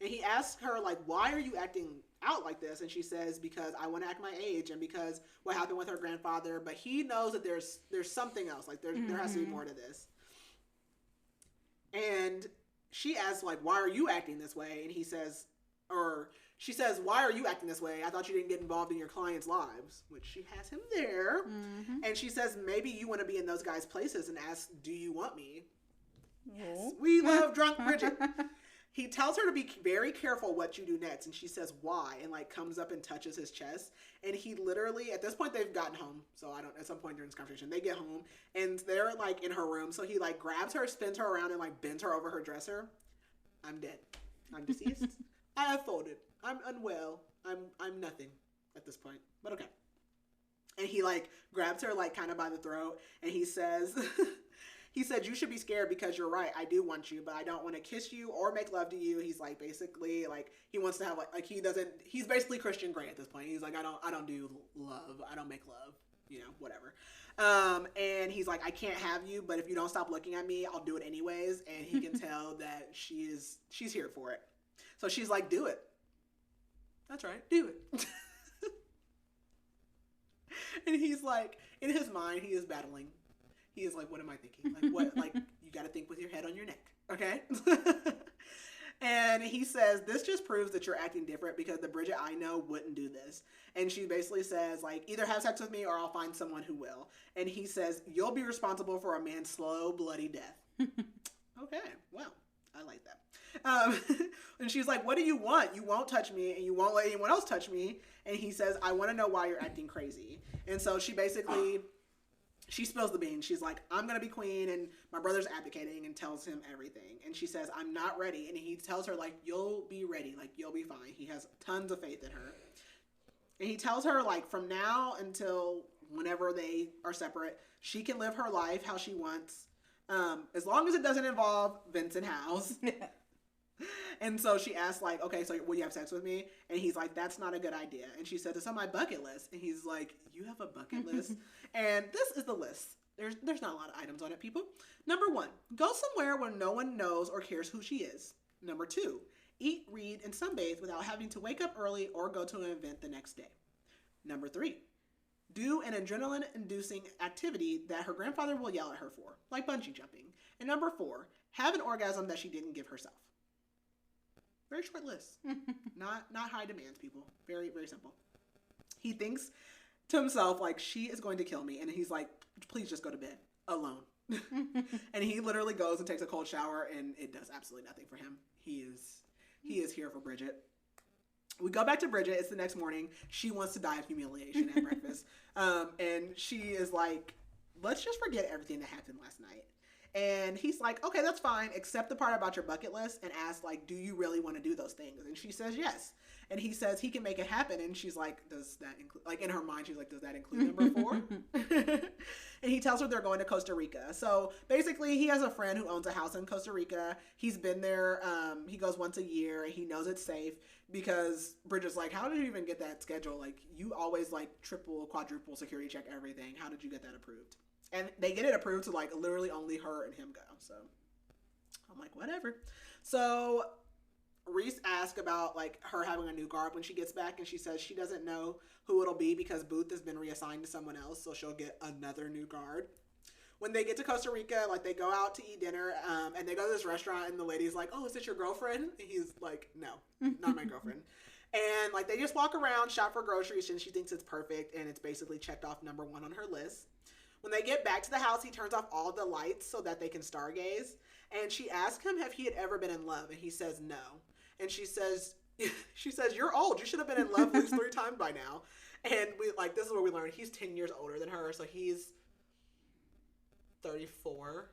And he asks her, like, why are you acting out like this? And she says, because I want to act my age and because what happened with her grandfather. But he knows that there's something else. Like, there has to be more to this. And she asks, like, why are you acting this way? And he says, or she says, why are you acting this way? I thought you didn't get involved in your clients' lives, which she has him there. Mm-hmm. And she says, maybe you want to be in those guys' places, and asks, do you want me? Yes. We love drunk Bridget. He tells her to be very careful what you do next. And she says, why? And, like, comes up and touches his chest. And he literally, at this point, they've gotten home. So at some point during this conversation, they get home. And they're, like, in her room. So he, like, grabs her, spins her around, and, like, bends her over her dresser. I'm dead. I'm deceased. I have folded. I'm unwell. I'm nothing at this point. But okay. And he, like, grabs her, like, kind of by the throat. And he says... He said, you should be scared because you're right. I do want you, but I don't want to kiss you or make love to you. He's like, basically, like, he wants to have, like he's basically Christian Grey at this point. He's like, I don't do love. I don't make love, whatever. And he's like, I can't have you, but if you don't stop looking at me, I'll do it anyways. And he can tell that she's here for it. So she's like, do it. That's right. Do it. And he's like, in his mind, he is battling. He is like, what am I thinking? Like, what? Like, you got to think with your head on your neck, okay? And he says, this just proves that you're acting different because the Bridget I know wouldn't do this. And she basically says, like, either have sex with me or I'll find someone who will. And he says, you'll be responsible for a man's slow, bloody death. Okay, well, I like that. And she's like, what do you want? You won't touch me and you won't let anyone else touch me. And he says, I want to know why you're acting crazy. And so she basically... She spills the beans. She's like, I'm going to be queen, and my brother's abdicating, and tells him everything. And she says, I'm not ready. And he tells her, like, you'll be ready. Like, you'll be fine. He has tons of faith in her. And he tells her, like, from now until whenever they are separate, she can live her life how she wants, as long as it doesn't involve Vincent Howes. And so she asks, like, okay, so will you have sex with me? And he's like, that's not a good idea. And she says, it's on my bucket list. And he's like, you have a bucket list? And this is the list. There's not a lot of items on it, people. Number 1, go somewhere where no one knows or cares who she is. Number 2, eat, read, and sunbathe without having to wake up early or go to an event the next day. Number 3, do an adrenaline-inducing activity that her grandfather will yell at her for, like bungee jumping. And number 4, have an orgasm that she didn't give herself. Very short list. Not high demands, people. Very, very simple. He thinks to himself, like, she is going to kill me. And he's like, please just go to bed alone. And he literally goes and takes a cold shower, and it does absolutely nothing for him. He is here for Bridget. We go back to Bridget. It's the next morning. She wants to die of humiliation at breakfast. And she is like, let's just forget everything that happened last night. And he's like, okay, that's fine, except the part about your bucket list, and asks, like, do you really want to do those things? And she says yes. And he says he can make it happen. And she's like, does that include, like, in her mind, she's like, does that include number 4? And he tells her they're going to Costa Rica. So basically, he has a friend who owns a house in Costa Rica. He's been there. He goes once a year, and he knows it's safe because Bridget's like, how did you even get that schedule? Like, you always, like, triple, quadruple security check everything. How did you get that approved? And they get it approved to, like, literally only her and him go. So I'm like, whatever. So Rhys asks about, like, her having a new guard when she gets back. And she says she doesn't know who it'll be because Booth has been reassigned to someone else. So she'll get another new guard. When they get to Costa Rica, like, they go out to eat dinner. And they go to this restaurant. And the lady's like, oh, is this your girlfriend? And he's like, no, not my girlfriend. And, like, they just walk around, shop for groceries. And she thinks it's perfect. And it's basically checked off number 1 on her list. When they get back to the house, he turns off all the lights so that they can stargaze. And she asks him if he had ever been in love, and he says no. And she says, you're old. You should have been in love at least 3 times by now. And we, like, this is what we learned. He's 10 years older than her, so he's 34.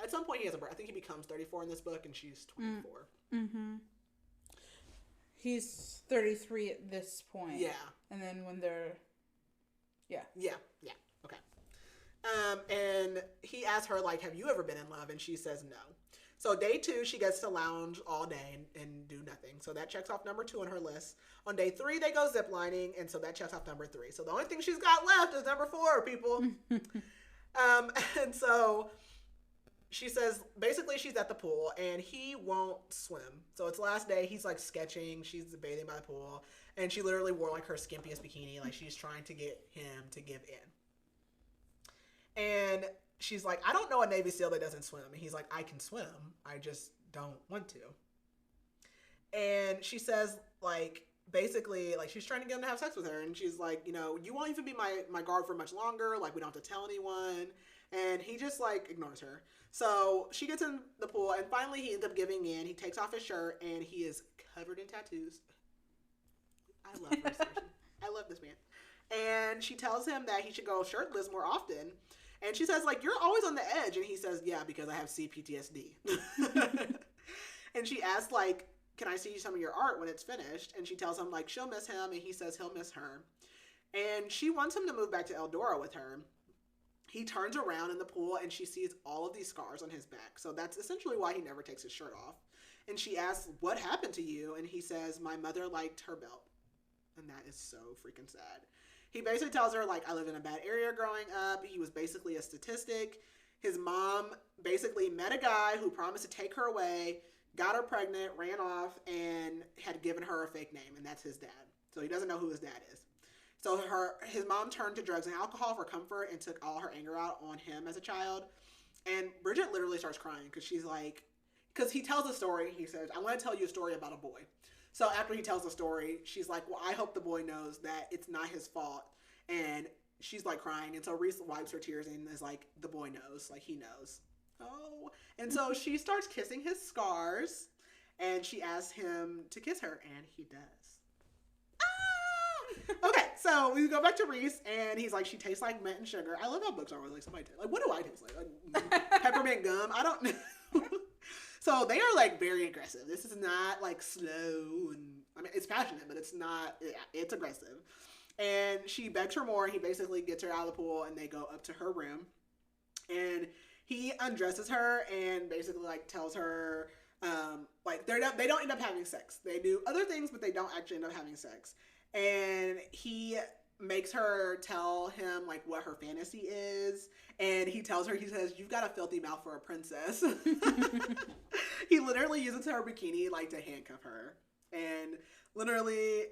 At some point, he has a birth. I think he becomes 34 in this book, and she's 24. Mm-hmm. He's 33 at this point. Yeah. And then when they're... Yeah. Yeah. Okay. And he asks her, like, have you ever been in love? And she says no. So day 2, she gets to lounge all day and do nothing. So that checks off number 2 on her list. On day 3, they go ziplining, and so that checks off number 3. So the only thing she's got left is number 4, people. And so she says, basically she's at the pool, and he won't swim. So it's the last day. He's, like, sketching. She's bathing by the pool, and she literally wore, like, her skimpiest bikini. Like, she's trying to get him to give in. And she's like, I don't know a Navy SEAL that doesn't swim. And he's like, I can swim. I just don't want to. And she says, like, basically, like, she's trying to get him to have sex with her. And she's like, you know, you won't even be my guard for much longer. Like, we don't have to tell anyone. And he just, like, ignores her. So she gets in the pool. And finally, he ends up giving in. He takes off his shirt. And he is covered in tattoos. I love Rhys Larsen. I love this man. And she tells him that he should go shirtless more often. And she says, like, you're always on the edge. And he says, yeah, because I have CPTSD. And she asks, like, can I see some of your art when it's finished? And she tells him, like, she'll miss him. And he says he'll miss her. And she wants him to move back to Eldora with her. He turns around in the pool and she sees all of these scars on his back. So that's essentially why he never takes his shirt off. And she asks, what happened to you? And he says, my mother liked her belt. And that is so freaking sad. He basically tells her, like, I lived in a bad area growing up. He was basically a statistic. His mom basically met a guy who promised to take her away, got her pregnant, ran off, and had given her a fake name, and that's his dad. So he doesn't know who his dad is. So his mom turned to drugs and alcohol for comfort and took all her anger out on him as a child. And Bridget literally starts crying because she's like, because he tells a story. He says, I want to tell you a story about a boy. So after he tells the story, she's like, well, I hope the boy knows that it's not his fault. And she's, like, crying. And so Rhys wipes her tears and is like, the boy knows. Like, he knows. Oh. And so she starts kissing his scars. And she asks him to kiss her. And he does. Ah! Okay, so we go back to Rhys. And he's like, she tastes like mint and sugar. I love how books are always like, somebody tastes like, what do I taste like? Peppermint gum? I don't know. So they are, like, very aggressive. This is not, like, slow. And I mean, it's passionate, but it's not, it's aggressive. And she begs for more. He basically gets her out of the pool, and they go up to her room. And he undresses her and basically, like, tells her, like, they don't end up having sex. They do other things, but they don't actually end up having sex. And he makes her tell him, like, what her fantasy is. And he tells her, he says, you've got a filthy mouth for a princess. He literally uses her bikini, like, to handcuff her. And literally,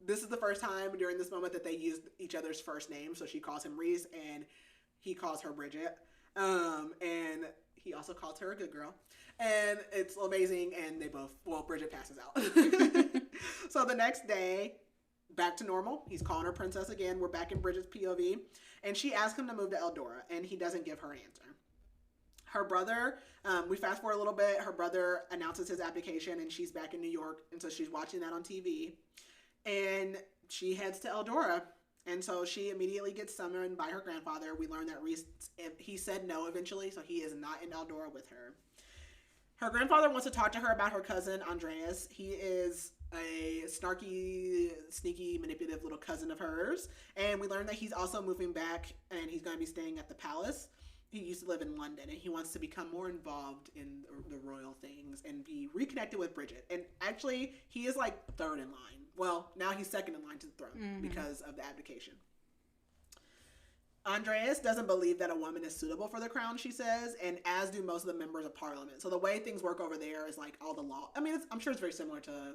this is the first time during this moment that they used each other's first names. So she calls him Rhys and he calls her Bridget. And he also calls her a good girl. And it's amazing. And they both, well, Bridget passes out. So the next day, back to normal. He's calling her princess again. We're back in Bridget's POV. And she asks him to move to Eldora, and he doesn't give her an answer. Her brother, we fast forward a little bit, her brother announces his application, and she's back in New York, and so she's watching that on TV. And she heads to Eldora, and so she immediately gets summoned by her grandfather. We learn that Rhys, he said no eventually, so he is not in Eldora with her. Her grandfather wants to talk to her about her cousin, Andreas. He is a snarky, sneaky, manipulative little cousin of hers. And we learn that he's also moving back, and he's going to be staying at the palace. He used to live in London, and he wants to become more involved in the royal things and be reconnected with Bridget. And actually, he is like third in line. Well, now he's second in line to the throne because of the abdication. Andreas doesn't believe that a woman is suitable for the crown, she says, and as do most of the members of parliament. So the way things work over there is like all the law. I mean, I'm sure it's very similar to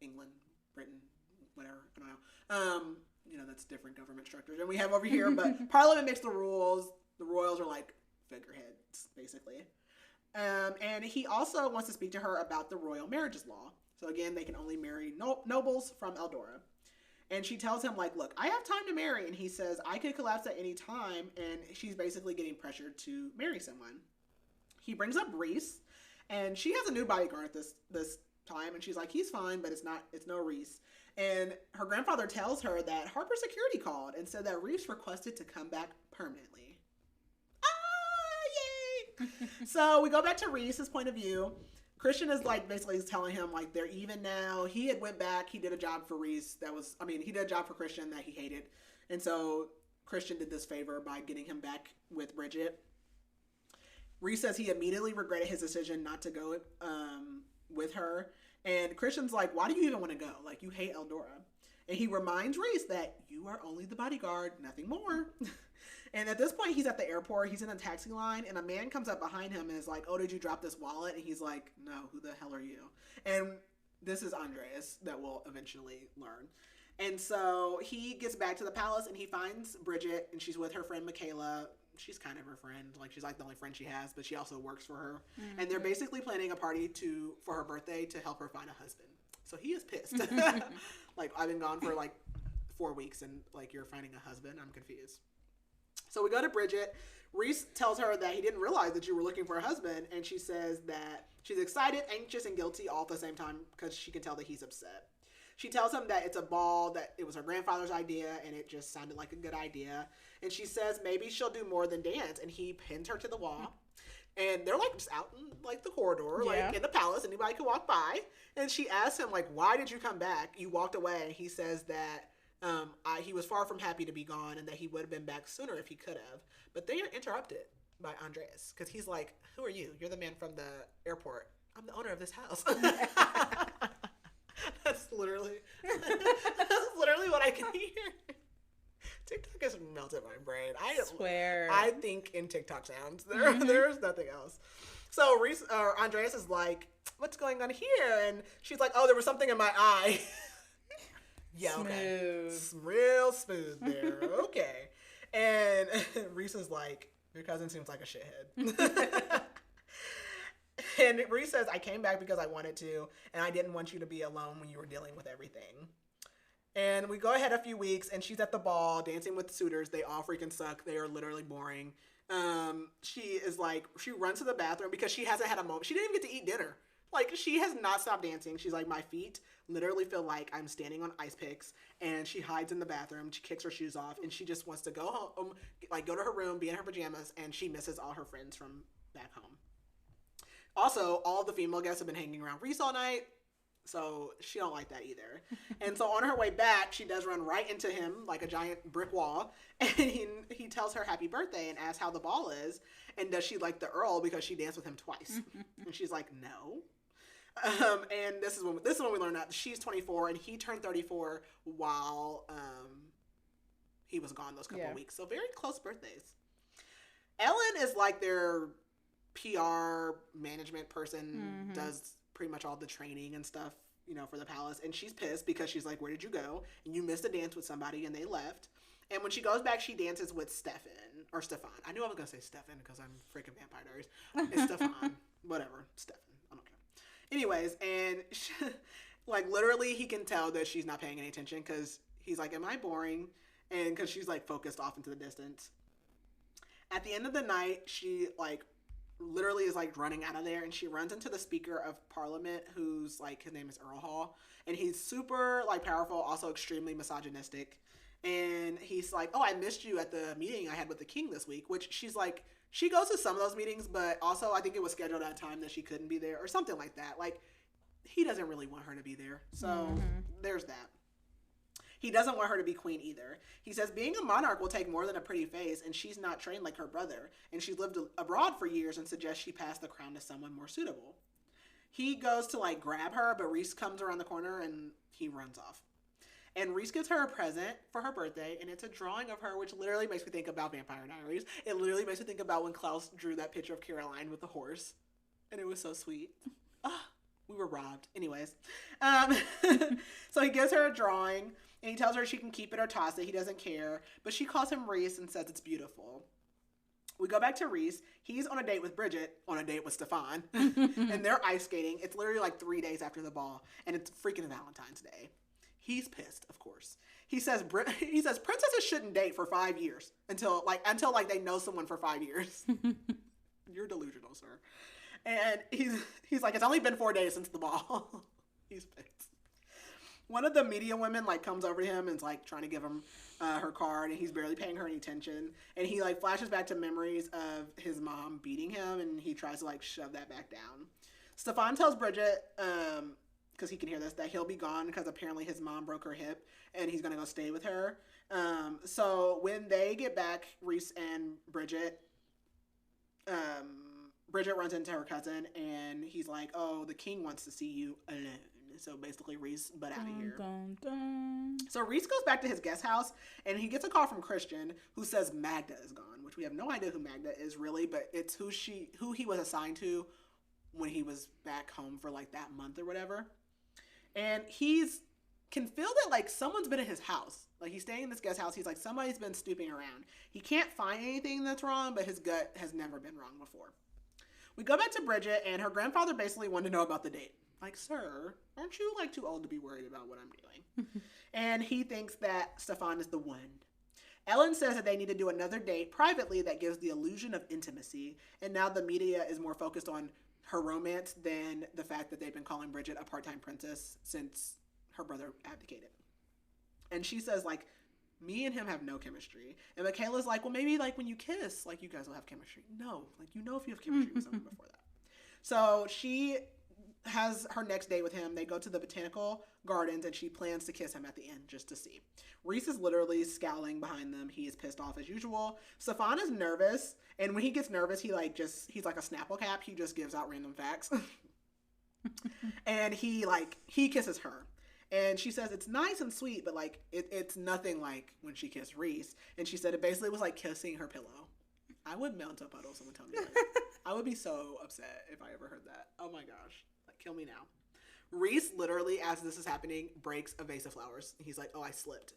England, Britain, whatever. I don't know. That's different government structures than we have over here, but parliament makes the rules. The royals are like figureheads, basically. And he also wants to speak to her about the royal marriages law. So again, they can only marry nobles from Eldora. And she tells him, like, look, I have time to marry. And he says, I could collapse at any time. And she's basically getting pressured to marry someone. He brings up Rhys. And she has a new bodyguard this time. And she's like, he's fine, but it's no Rhys. And her grandfather tells her that Harper Security called and said that Rhys requested to come back permanently. So we go back to Rhys's point of view. Christian is like basically telling him like they're even now. He had went back. He did a job for Rhys he did a job for Christian that he hated. And so Christian did this favor by getting him back with Bridget. Rhys says he immediately regretted his decision not to go with her. And Christian's like, why do you even want to go? Like, you hate Eldora. And he reminds Rhys that you are only the bodyguard, nothing more. And at this point, he's at the airport. He's in a taxi line, and a man comes up behind him and is like, oh, did you drop this wallet? And he's like, no, who the hell are you? And this is Andreas that we'll eventually learn. And so he gets back to the palace, and he finds Bridget, and she's with her friend Michaela. She's kind of her friend. Like, she's like the only friend she has, but she also works for her. Mm-hmm. And they're basically planning a party for her birthday to help her find a husband. So he is pissed. Like, I've been gone for like 4 weeks, and like, you're finding a husband? I'm confused. So we go to Bridget. Rhys tells her that he didn't realize that you were looking for a husband, and she says that she's excited, anxious, and guilty all at the same time because she can tell that he's upset. She tells him that it's a ball, that it was her grandfather's idea, and it just sounded like a good idea. And she says maybe she'll do more than dance, and he pins her to the wall. And they're like just out in like the corridor, like in the palace, anybody can walk by. And she asks him like, why did you come back? You walked away. And he says that he was far from happy to be gone and that he would have been back sooner if he could have. But they are interrupted by Andreas because he's like, who are you? You're the man from the airport. I'm the owner of this house. That's literally what I can hear. TikTok has melted my brain. I swear. I think in TikTok sounds. There's nothing else. So Andreas is like, what's going on here? And she's like, oh, there was something in my eye. Yeah, smooth. Okay. Real smooth there. Okay. And Rhys is like, your cousin seems like a shithead. And Rhys says, I came back because I wanted to, and I didn't want you to be alone when you were dealing with everything. And we go ahead a few weeks, and she's at the ball dancing with suitors. They all freaking suck. They are literally boring. She runs to the bathroom because she hasn't had a moment. She didn't even get to eat dinner. Like, she has not stopped dancing. She's like, my feet literally feel like I'm standing on ice picks. And she hides in the bathroom. She kicks her shoes off. And she just wants to go home, like, go to her room, be in her pajamas. And she misses all her friends from back home. Also, all the female guests have been hanging around Rhys all night. So she don't like that either. And so on her way back, she does run right into him like a giant brick wall. And he tells her happy birthday and asks how the ball is. And does she like the Earl because she danced with him twice? And she's like, no. And this is when we learn that she's 24 and he turned 34 while he was gone those couple of weeks. So very close birthdays. Ellen is like their PR management person, does pretty much all the training and stuff, for the palace. And she's pissed because she's like, where did you go? And you missed a dance with somebody and they left. And when she goes back, she dances with Stefan. I knew I was going to say Stefan because I'm freaking Vampire Diaries. It's Stefan. Whatever. Stefan. I don't care. Anyways, and Like, literally, he can tell that she's not paying any attention because he's like, am I boring? And because she's, like, focused off into the distance. At the end of the night, she, like, literally is, like, running out of there, and she runs into the Speaker of Parliament, who's, like, his name is Earl Hall, and he's super, like, powerful, also extremely misogynistic, and he's like, oh, I missed you at the meeting I had with the king this week, which she's like, she goes to some of those meetings, but also I think it was scheduled at a time that she couldn't be there, or something like that. Like, he doesn't really want her to be there, so there's that. He doesn't want her to be queen either. He says being a monarch will take more than a pretty face, and she's not trained like her brother, and she's lived abroad for years, and suggests she pass the crown to someone more suitable. He goes to, like, grab her, but Rhys comes around the corner, and he runs off. And Rhys gives her a present for her birthday, and it's a drawing of her, which literally makes me think about Vampire Diaries. It literally makes me think about when Klaus drew that picture of Caroline with the horse, and it was so sweet. We were robbed. Anyways. So he gives her a drawing, and he tells her she can keep it or toss it. He doesn't care. But she calls him Rhys and says it's beautiful. We go back to Rhys. He's on a date with Bridget, on a date with Stefan. And they're ice skating. It's literally like 3 days after the ball. And it's freaking Valentine's Day. He's pissed, of course. He says princesses shouldn't date for 5 years. Until they know someone for 5 years. You're delusional, sir. And he's like, it's only been 4 days since the ball. He's pissed. One of the media women, like, comes over to him and is, like, trying to give him her card, and he's barely paying her any attention. And he, like, flashes back to memories of his mom beating him, and he tries to, like, shove that back down. Stefan tells Bridget, because he can hear this, that he'll be gone because apparently his mom broke her hip, and he's going to go stay with her. So when they get back, Rhys and Bridget, Bridget runs into her cousin, and he's like, oh, the king wants to see you alone. So basically, Rhys, but out of here. Dun, dun. So Rhys goes back to his guest house, and he gets a call from Christian, who says Magda is gone, which we have no idea who Magda is really, but it's who he was assigned to when he was back home for, like, that month or whatever. And can feel that, like, someone's been in his house. Like, he's staying in this guest house. He's like, somebody's been snooping around. He can't find anything that's wrong, but his gut has never been wrong before. We go back to Bridget, and her grandfather basically wanted to know about the date. Like, sir, aren't you, like, too old to be worried about what I'm doing? And he thinks that Stefan is the one. Ellen says that they need to do another date privately that gives the illusion of intimacy. And now the media is more focused on her romance than the fact that they've been calling Bridget a part-time princess since her brother abdicated. And she says, like, me and him have no chemistry. And Michaela's like, well, maybe, like, when you kiss, like, you guys will have chemistry. No, like, you know if you have chemistry with someone before that. So she has her next date with him. They go to the botanical gardens, and she plans to kiss him at the end just to see. Rhys is literally scowling behind them. He is pissed off as usual. Stefan is nervous, and when he gets nervous, he's like a Snapple cap. He just gives out random facts. And he kisses her. And she says it's nice and sweet, but, like, it's nothing like when she kissed Rhys. And she said it basically was like kissing her pillow. I would melt a puddle if someone told me that. I would be so upset if I ever heard that. Oh my gosh. Like, kill me now. Rhys literally, as this is happening, breaks a vase of flowers. He's like, oh, I slipped.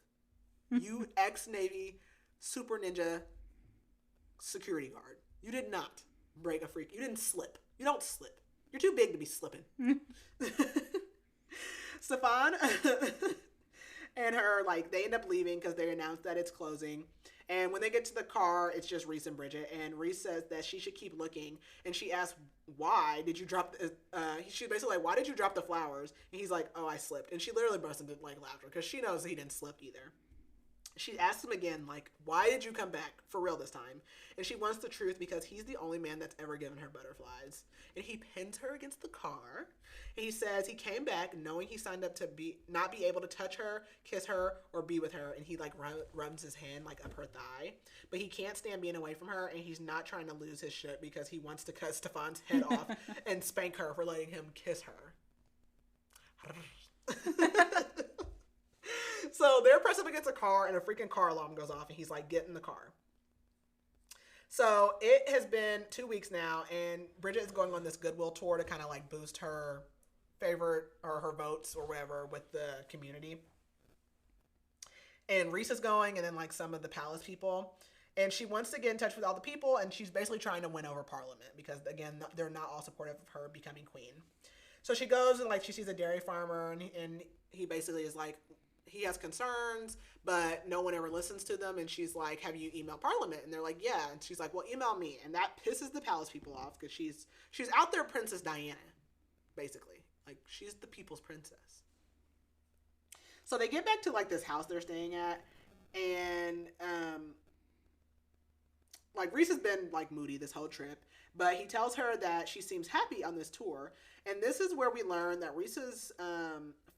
You ex-Navy super ninja security guard. You did not break a freak. You didn't slip. You don't slip. You're too big to be slipping. Stefan and her, like, they end up leaving because they announce that it's closing. And when they get to the car, it's just Rhys and Bridget. And Rhys says that she should keep looking. And she asks, why did you drop, she's basically like, why did you drop the flowers? And he's like, oh, I slipped. And she literally bursts into, like, laughter because she knows he didn't slip either. She asks him again, like, why did you come back for real this time? And she wants the truth because he's the only man that's ever given her butterflies. And he pins her against the car. And he says he came back knowing he signed up to not be able to touch her, kiss her, or be with her. And he, like, rubs his hand, like, up her thigh. But he can't stand being away from her. And he's not trying to lose his shit because he wants to cut Stefan's head off and spank her for letting him kiss her. So they're pressed up against a car, and a freaking car alarm goes off, and he's like, get in the car. So it has been 2 weeks now, and Bridget is going on this goodwill tour to kind of, like, boost her favorite or her votes or whatever with the community. And Rhys is going, and then, like, some of the palace people. And she wants to get in touch with all the people, and she's basically trying to win over Parliament because, again, they're not all supportive of her becoming queen. So she goes and like she sees a dairy farmer, and he basically is like, he has concerns, but no one ever listens to them. And she's like, have you emailed Parliament? And they're like, yeah. And she's like, well, email me. And that pisses the palace people off because she's out there Princess Diana, basically. Like, she's the people's princess. So they get back to like this house they're staying at, and like Rhys has been like moody this whole trip, but he tells her that she seems happy on this tour. And this is where we learn that Rhys's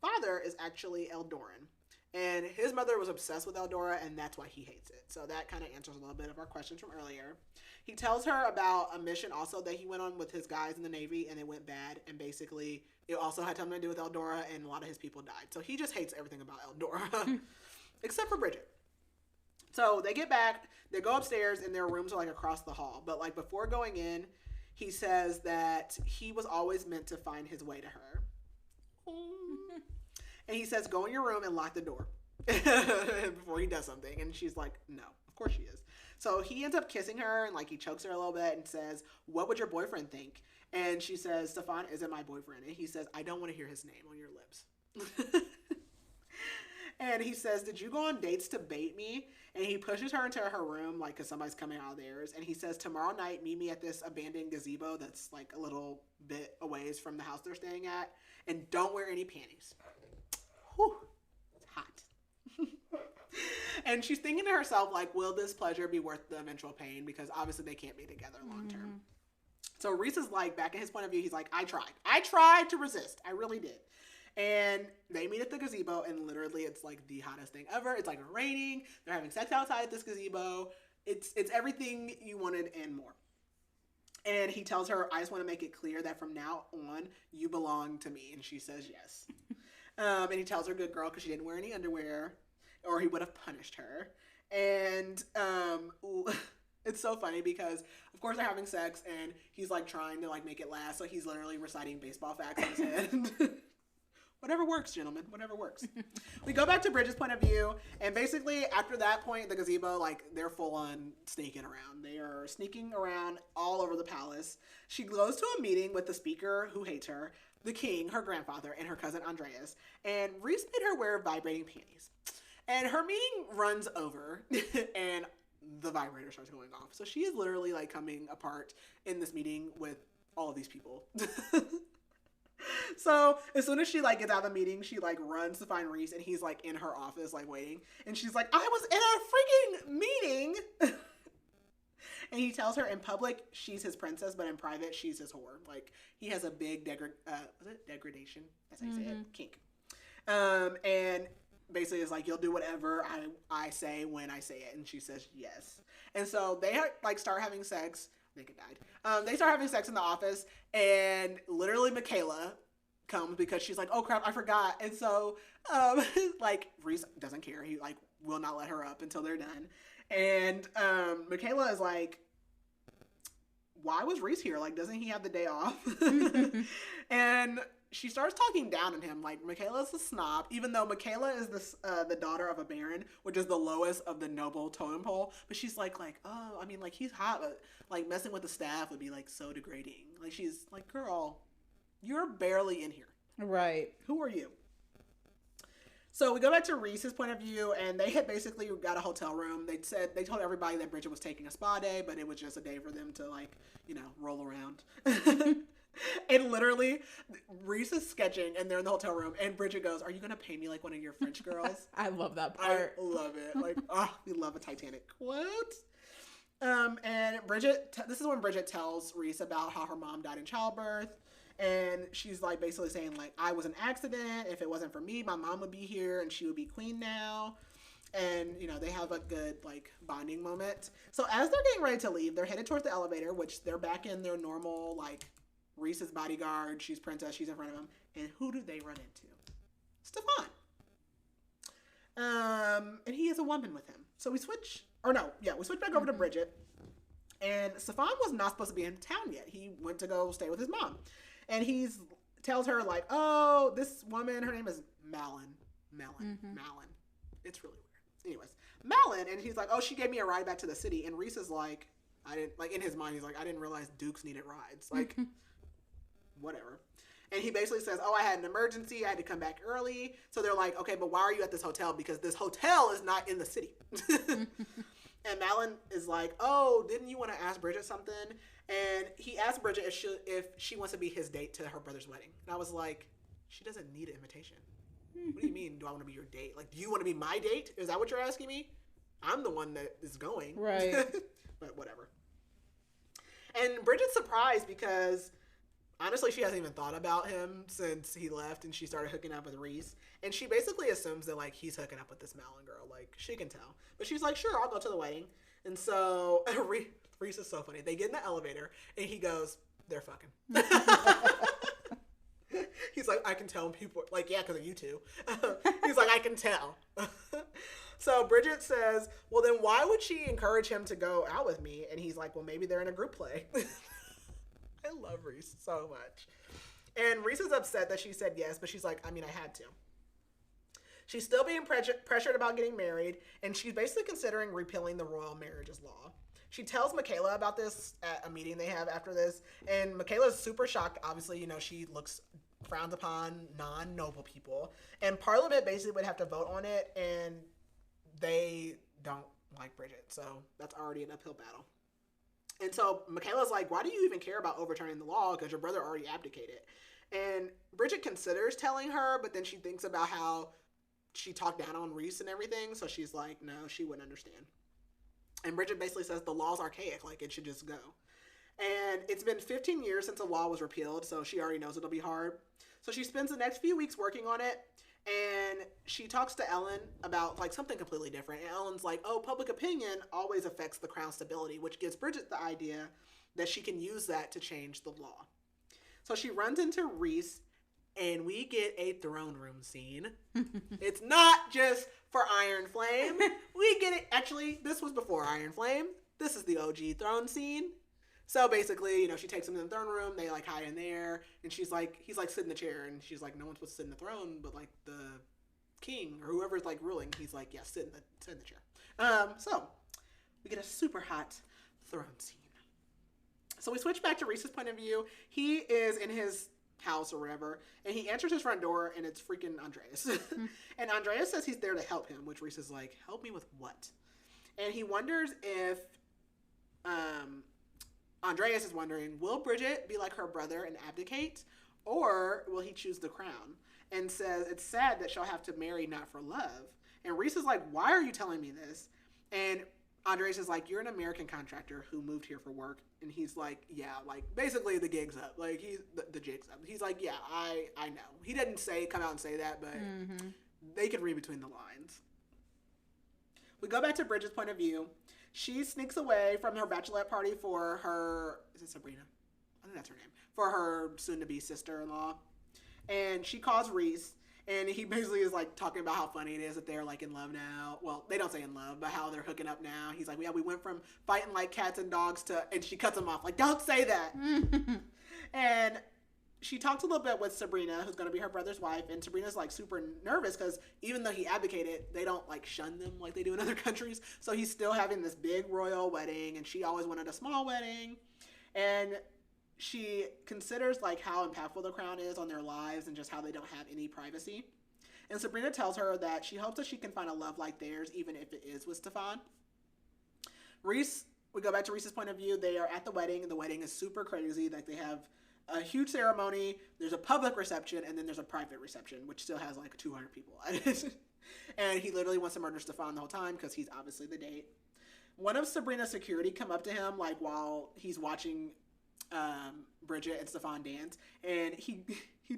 father is actually Eldoran. And his mother was obsessed with Eldora, and that's why he hates it. So that kind of answers a little bit of our questions from earlier. He tells her about a mission also that he went on with his guys in the Navy, and it went bad. And basically, it also had something to do with Eldora, and a lot of his people died. So he just hates everything about Eldora, except for Bridget. So they get back, they go upstairs, and their rooms are like across the hall. But like before going in, he says that he was always meant to find his way to her. And he says, go in your room and lock the door before he does something. And she's like, no, of course she is. So he ends up kissing her, and like he chokes her a little bit and says, what would your boyfriend think? And she says, Stefan isn't my boyfriend. And he says, I don't want to hear his name on your lips. And he says, did you go on dates to bait me? And he pushes her into her room, like, because somebody's coming out of theirs. And he says, tomorrow night, meet me at this abandoned gazebo that's like a little bit a ways from the house they're staying at. And don't wear any panties. Whew, it's hot. And she's thinking to herself, like, will this pleasure be worth the eventual pain? Because obviously they can't be together long term. So Rhys is like, back in his point of view, he's like, I tried to resist. I really did. And they meet at the gazebo, and literally it's like the hottest thing ever. It's like raining. They're having sex outside this gazebo. It's everything you wanted and more. And he tells her, I just want to make it clear that from now on, you belong to me. And she says yes. And he tells her, good girl, because she didn't wear any underwear, or he would have punished her. And it's so funny because, of course, they're having sex, and he's like trying to like make it last. So he's literally reciting baseball facts in his head. Whatever works, gentlemen. Whatever works. We go back to Bridget's point of view, and basically after that point, the gazebo, like, they're full on sneaking around. They are sneaking around all over the palace. She goes to a meeting with the speaker who hates her, the king, her grandfather, and her cousin Andreas. And Rhys made her wear vibrating panties. And her meeting runs over, and the vibrator starts going off. So she is literally like coming apart in this meeting with all of these people. So as soon as she like gets out of the meeting, she like runs to find Rhys, and he's like in her office like waiting, and she's like, I was in a freaking meeting. And he tells her in public she's his princess, but in private she's his whore. Like, he has a big degradation, that's how you say it, kink. And basically is like, you'll do whatever I say when I say it. And she says yes. And so they like start having sex. I think it died. They start having sex in the office, and literally Michaela comes because she's like, oh crap, I forgot. And so like Rhys doesn't care. He like will not let her up until they're done. And Michaela is like, why was Rhys here? Like, doesn't he have the day off? And she starts talking down on him. Like, Michaela's a snob, even though Michaela is the daughter of a baron, which is the lowest of the noble totem pole. But she's like, oh, I mean, like, he's hot, but like messing with the staff would be like so degrading. Like, she's like, girl, you're barely in here. Right. Who are you? So we go back to Rhys's point of view, and they had basically got a hotel room. They told everybody that Bridget was taking a spa day, but it was just a day for them to, like, you know, roll around. And literally, Rhys is sketching, and they're in the hotel room, and Bridget goes, are you going to pay me like one of your French girls? I love that part. I love it. Like, we love a Titanic quote. And Bridget, this is when Bridget tells Rhys about how her mom died in childbirth. And she's like basically saying like, I was an accident. If it wasn't for me, my mom would be here and she would be queen now. And, you know, they have a good like bonding moment. So as they're getting ready to leave, they're headed towards the elevator, which they're back in their normal, like, Rhys's bodyguard. She's princess. She's in front of him. And who do they run into? Stefan. And he has a woman with him. So we switch back over to Bridget. And Stefan was not supposed to be in town yet. He went to go stay with his mom. And he tells her, like, oh, this woman, her name is Malin. It's really weird. Anyways, Malin, and he's like, oh, she gave me a ride back to the city. And Rhys is like, in his mind, he's like, I didn't realize dukes needed rides. Like, whatever. And he basically says, oh, I had an emergency. I had to come back early. So they're like, okay, but why are you at this hotel? Because this hotel is not in the city. And Malin is like, oh, didn't you want to ask Bridget something? And he asked Bridget if she wants to be his date to her brother's wedding. And I was like, she doesn't need an invitation. What do you mean, do I want to be your date? Like, do you want to be my date? Is that what you're asking me? I'm the one that is going. Right. But whatever. And Bridget's surprised because, honestly, she hasn't even thought about him since he left and she started hooking up with Rhys. And she basically assumes that, like, he's hooking up with this Malin girl. Like, she can tell. But she's like, sure, I'll go to the wedding. And so Rhys is so funny. They get in the elevator and he goes, they're fucking. He's like, I can tell people, like, yeah, because of you two. He's like, I can tell. So Bridget says, well, then why would she encourage him to go out with me? And he's like, well, maybe they're in a group play. I love Rhys so much. And Rhys is upset that she said yes, but she's like, I mean, I had to. She's still being pressured about getting married, and she's basically considering repealing the royal marriages law. She tells Michaela about this at a meeting they have after this, and Michaela's super shocked. Obviously, you know, she frowns upon non-noble people, and Parliament basically would have to vote on it, and they don't like Bridget, so that's already an uphill battle. And so Michaela's like, why do you even care about overturning the law? Because your brother already abdicated. And Bridget considers telling her, but then she thinks about how she talked down on Rhys and everything, so she's like, no, she wouldn't understand. And Bridget basically says the law's archaic, like it should just go. And it's been 15 years since the law was repealed, so she already knows it'll be hard. So she spends the next few weeks working on it, and she talks to Ellen about like something completely different. And Ellen's like, oh, public opinion always affects the crown's stability, which gives Bridget the idea that she can use that to change the law. So she runs into Rhys, and we get a throne room scene. It's not just for Iron Flame. We get it. Actually, this was before Iron Flame. This is the OG throne scene. So basically, you know, she takes him to the throne room. They like hide in there, and he's like, sit in the chair, and she's like, no one's supposed to sit in the throne, but like the king or whoever's like ruling. He's like, yeah, sit in the chair. So we get a super hot throne scene. So we switch back to Rhys's point of view. He is in his house or whatever, and he answers his front door, and it's freaking Andreas. And Andreas says he's there to help him, which Rhys is like, help me with what? And he wonders if Andreas is wondering, will Bridget be like her brother and abdicate, or will he choose the crown? And says it's sad that she'll have to marry not for love. And Rhys is like, why are you telling me this? And Andreas is like, you're an American contractor who moved here for work. And he's like, yeah, like basically the gig's up. Like the jig's up. He's like, yeah, I know. He didn't come out and say that, but they could read between the lines. We go back to Bridget's point of view. She sneaks away from her bachelorette party for her, is it Sabrina? I think that's her name. For her soon-to-be sister-in-law. And she calls Rhys, and he basically is like talking about how funny it is that they're like in love now. Well, they don't say in love, but how they're hooking up now. He's like, yeah, we went from fighting like cats and dogs and she cuts him off. Like, don't say that. And she talks a little bit with Sabrina, who's going to be her brother's wife, and Sabrina's like super nervous because even though he abdicated, they don't like shun them like they do in other countries. So he's still having this big royal wedding, and she always wanted a small wedding. And she considers like how impactful the crown is on their lives and just how they don't have any privacy. And Sabrina tells her that she hopes that she can find a love like theirs, even if it is with Stefan. Rhys, we go back to Rhys's point of view. They are at the wedding, and the wedding is super crazy. Like they have a huge ceremony, there's a public reception, and then there's a private reception, which still has like 200 people at it. And he literally wants to murder Stefan the whole time because he's obviously the date. One of Sabrina's security come up to him like while he's watching Bridget and Stefan dance, and he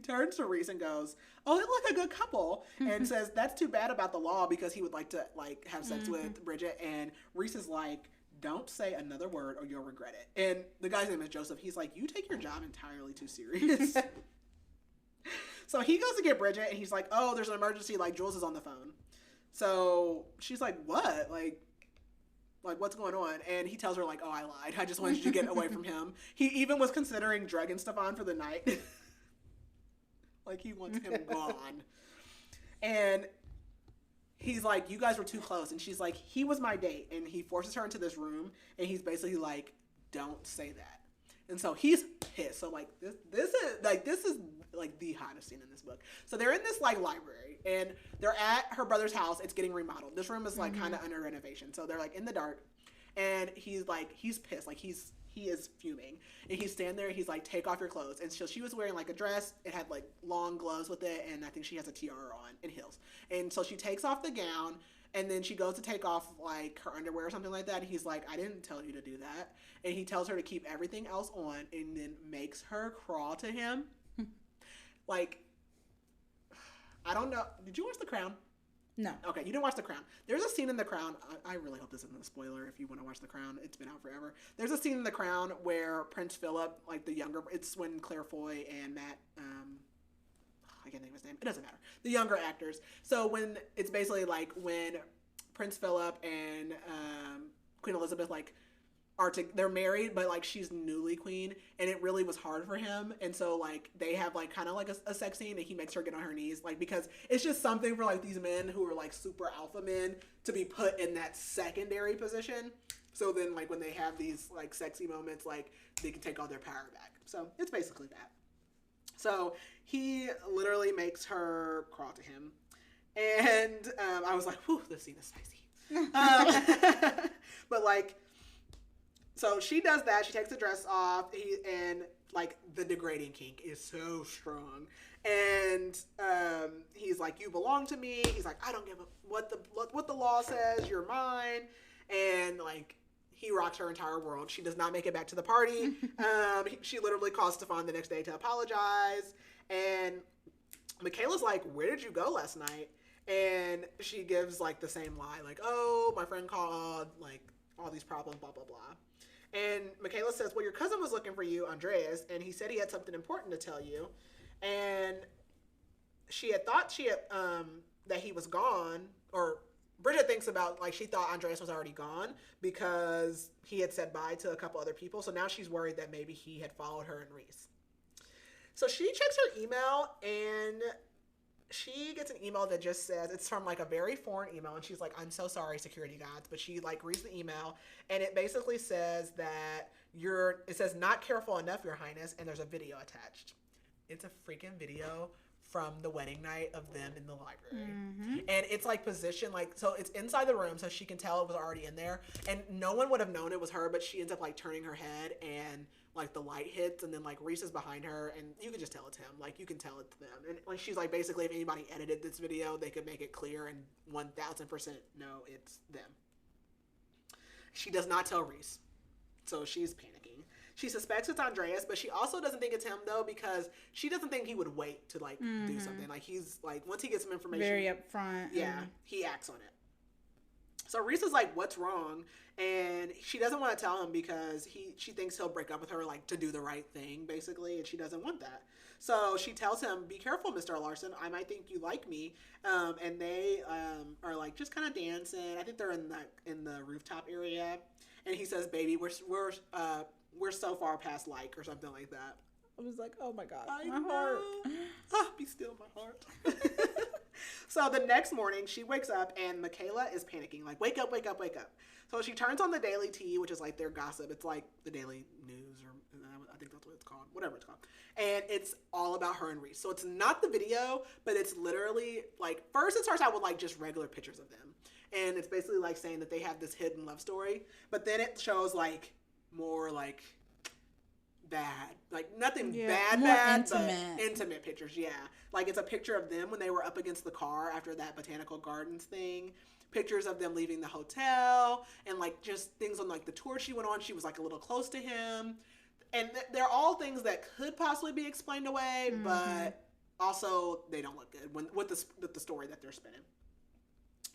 turns to Rhys and goes, oh, they look a good couple, and says that's too bad about the law because he would like to like have sex with Bridget. And Rhys is like, don't say another word or you'll regret it. And the guy's name is Joseph. He's like, you take your job entirely too serious. So he goes to get Bridget, and he's like, oh, there's an emergency, like Jules is on the phone. So she's like, what? Like what's going on? And he tells her like, oh, I lied. I just wanted you to get away from him. He even was considering drugging Stefan for the night. Like he wants him gone. And he's like, you guys were too close. And she's like, he was my date. And he forces her into this room, and he's basically like, don't say that. And so he's pissed. So like this is like the hottest scene in this book. So they're in this like library, and they're at her brother's house. It's getting remodeled. This room is like kind of under renovation. So they're like in the dark, and he's pissed. Like he is fuming, and he's standing there. He's like, take off your clothes. And so she was wearing like a dress. It had like long gloves with it, and I think she has a tiara on and heels. And so she takes off the gown, and then she goes to take off like her underwear or something like that. And he's like, I didn't tell you to do that. And he tells her to keep everything else on, and then makes her crawl to him. Like, I don't know. Did you watch The Crown? No. Okay, you didn't watch The Crown. There's a scene in The Crown. I really hope this isn't a spoiler if you want to watch The Crown. It's been out forever. There's a scene in The Crown where Prince Philip, like the younger, it's when Claire Foy and Matt, I can't think of his name. It doesn't matter. The younger actors. So when it's basically like when Prince Philip and Queen Elizabeth like they're married, but like she's newly queen, and it really was hard for him, and so like they have like kind of like a sex scene, and he makes her get on her knees, like because it's just something for like these men who are like super alpha men to be put in that secondary position. So then like when they have these like sexy moments, like they can take all their power back. So it's basically that. So he literally makes her crawl to him, and I was like, whew, this scene is spicy. But like. So she does that. She takes the dress off, and like the degrading kink is so strong. And he's like, "You belong to me." He's like, "I don't give a what the law says. You're mine." And like he rocks her entire world. She does not make it back to the party. She literally calls Stefan the next day to apologize. And Michaela's like, "Where did you go last night?" And she gives like the same lie, like, "Oh, my friend called, like all these problems, blah blah blah." And Michaela says, well, your cousin was looking for you, Andreas, and he said he had something important to tell you. And she had thought that he was gone, or Bridget thinks about, like, she thought Andreas was already gone because he had said bye to a couple other people. So now she's worried that maybe he had followed her and Rhys. So she checks her email, and she gets an email that just says, it's from like a very foreign email, and she's like, I'm so sorry, security gods. But she like reads the email, and it basically says that it says not careful enough, your highness, and there's a video attached. It's a freaking video from the wedding night of them in the library. Mm-hmm. And it's like positioned like, so it's inside the room, so she can tell it was already in there, and no one would have known it was her, but she ends up like turning her head, and like the light hits, and then like Rhys is behind her, and you can just tell it's him. Like you can tell it's them. And like she's like, basically, if anybody edited this video, they could make it clear and 1000% know it's them. She does not tell Rhys, so she's panicking. She suspects it's Andreas, but she also doesn't think it's him though, because she doesn't think he would wait to like do something. Like he's like, once he gets some information, very upfront. Yeah, he acts on it. So Rhys is like, what's wrong? And she doesn't want to tell him because she thinks he'll break up with her, like, to do the right thing, basically, and she doesn't want that. So she tells him, be careful, Mr. Larsen. I might think you like me. And they are, like, just kind of dancing. I think they're in the rooftop area. And he says, baby, we're so far past like, or something like that. I was like, oh, my God. My heart. Be still, my heart. So the next morning, she wakes up, and Michaela is panicking, like, wake up, wake up, wake up. So she turns on the Daily Tea, which is like their gossip. It's like the Daily News, or I think that's what it's called, whatever it's called. And it's all about her and Rhys. So it's not the video, but it's literally like, first it starts out with like just regular pictures of them. And it's basically like saying that they have this hidden love story. But then it shows like more like bad, like nothing bad, intimate. But intimate pictures. Yeah, like it's a picture of them when they were up against the car after that botanical gardens thing, pictures of them leaving the hotel, and like just things on like the tour she went on. She was like a little close to him, and they're all things that could possibly be explained away, but also they don't look good with the story that they're spinning.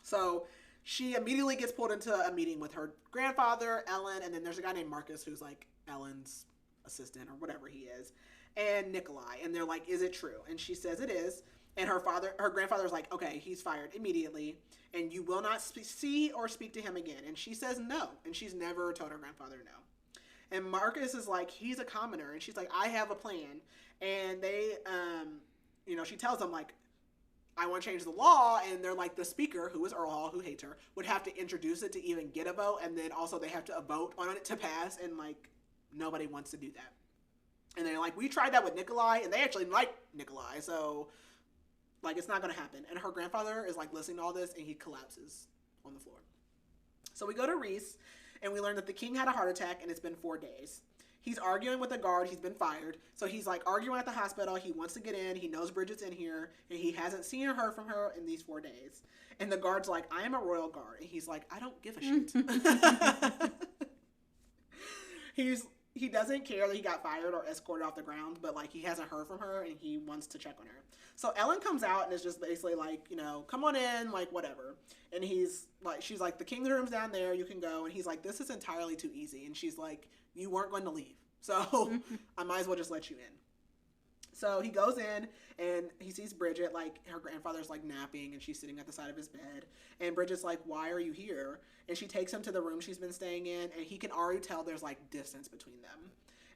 So she immediately gets pulled into a meeting with her grandfather, Ellen, and then there's a guy named Marcus who's like Ellen's assistant or whatever he is, and Nikolai, and they're like, is it true? And she says it is. And her grandfather's like, okay, he's fired immediately, and you will not see or speak to him again. And she says no, and she's never told her grandfather no. And Marcus is like, he's a commoner, and she's like, I have a plan. And they she tells them like, I want to change the law, and they're like, the speaker, who is Earl Hall, who hates her, would have to introduce it to even get a vote, and then also they have to vote on it to pass, and like nobody wants to do that. And they're like, we tried that with Nikolai, and they actually like Nikolai, so, like, it's not going to happen. And her grandfather is, like, listening to all this, and he collapses on the floor. So we go to Rhys, and we learn that the king had a heart attack, and it's been 4 days. He's arguing with the guard. He's been fired. So he's, like, arguing at the hospital. He wants to get in. He knows Bridget's in here, and he hasn't seen or heard from her in these 4 days. And the guard's like, I am a royal guard. And he's like, I don't give a shit. He doesn't care that he got fired or escorted off the ground, but, like, he hasn't heard from her, and he wants to check on her. So Ellen comes out and is just basically like, you know, come on in, like, whatever. And he's like, she's like, the king's room's down there, you can go. And he's like, this is entirely too easy. And she's like, you weren't going to leave, so I might as well just let you in. So he goes in, and he sees Bridget, like, her grandfather's, like, napping, and she's sitting at the side of his bed. And Bridget's like, why are you here? And she takes him to the room she's been staying in, and he can already tell there's, like, distance between them.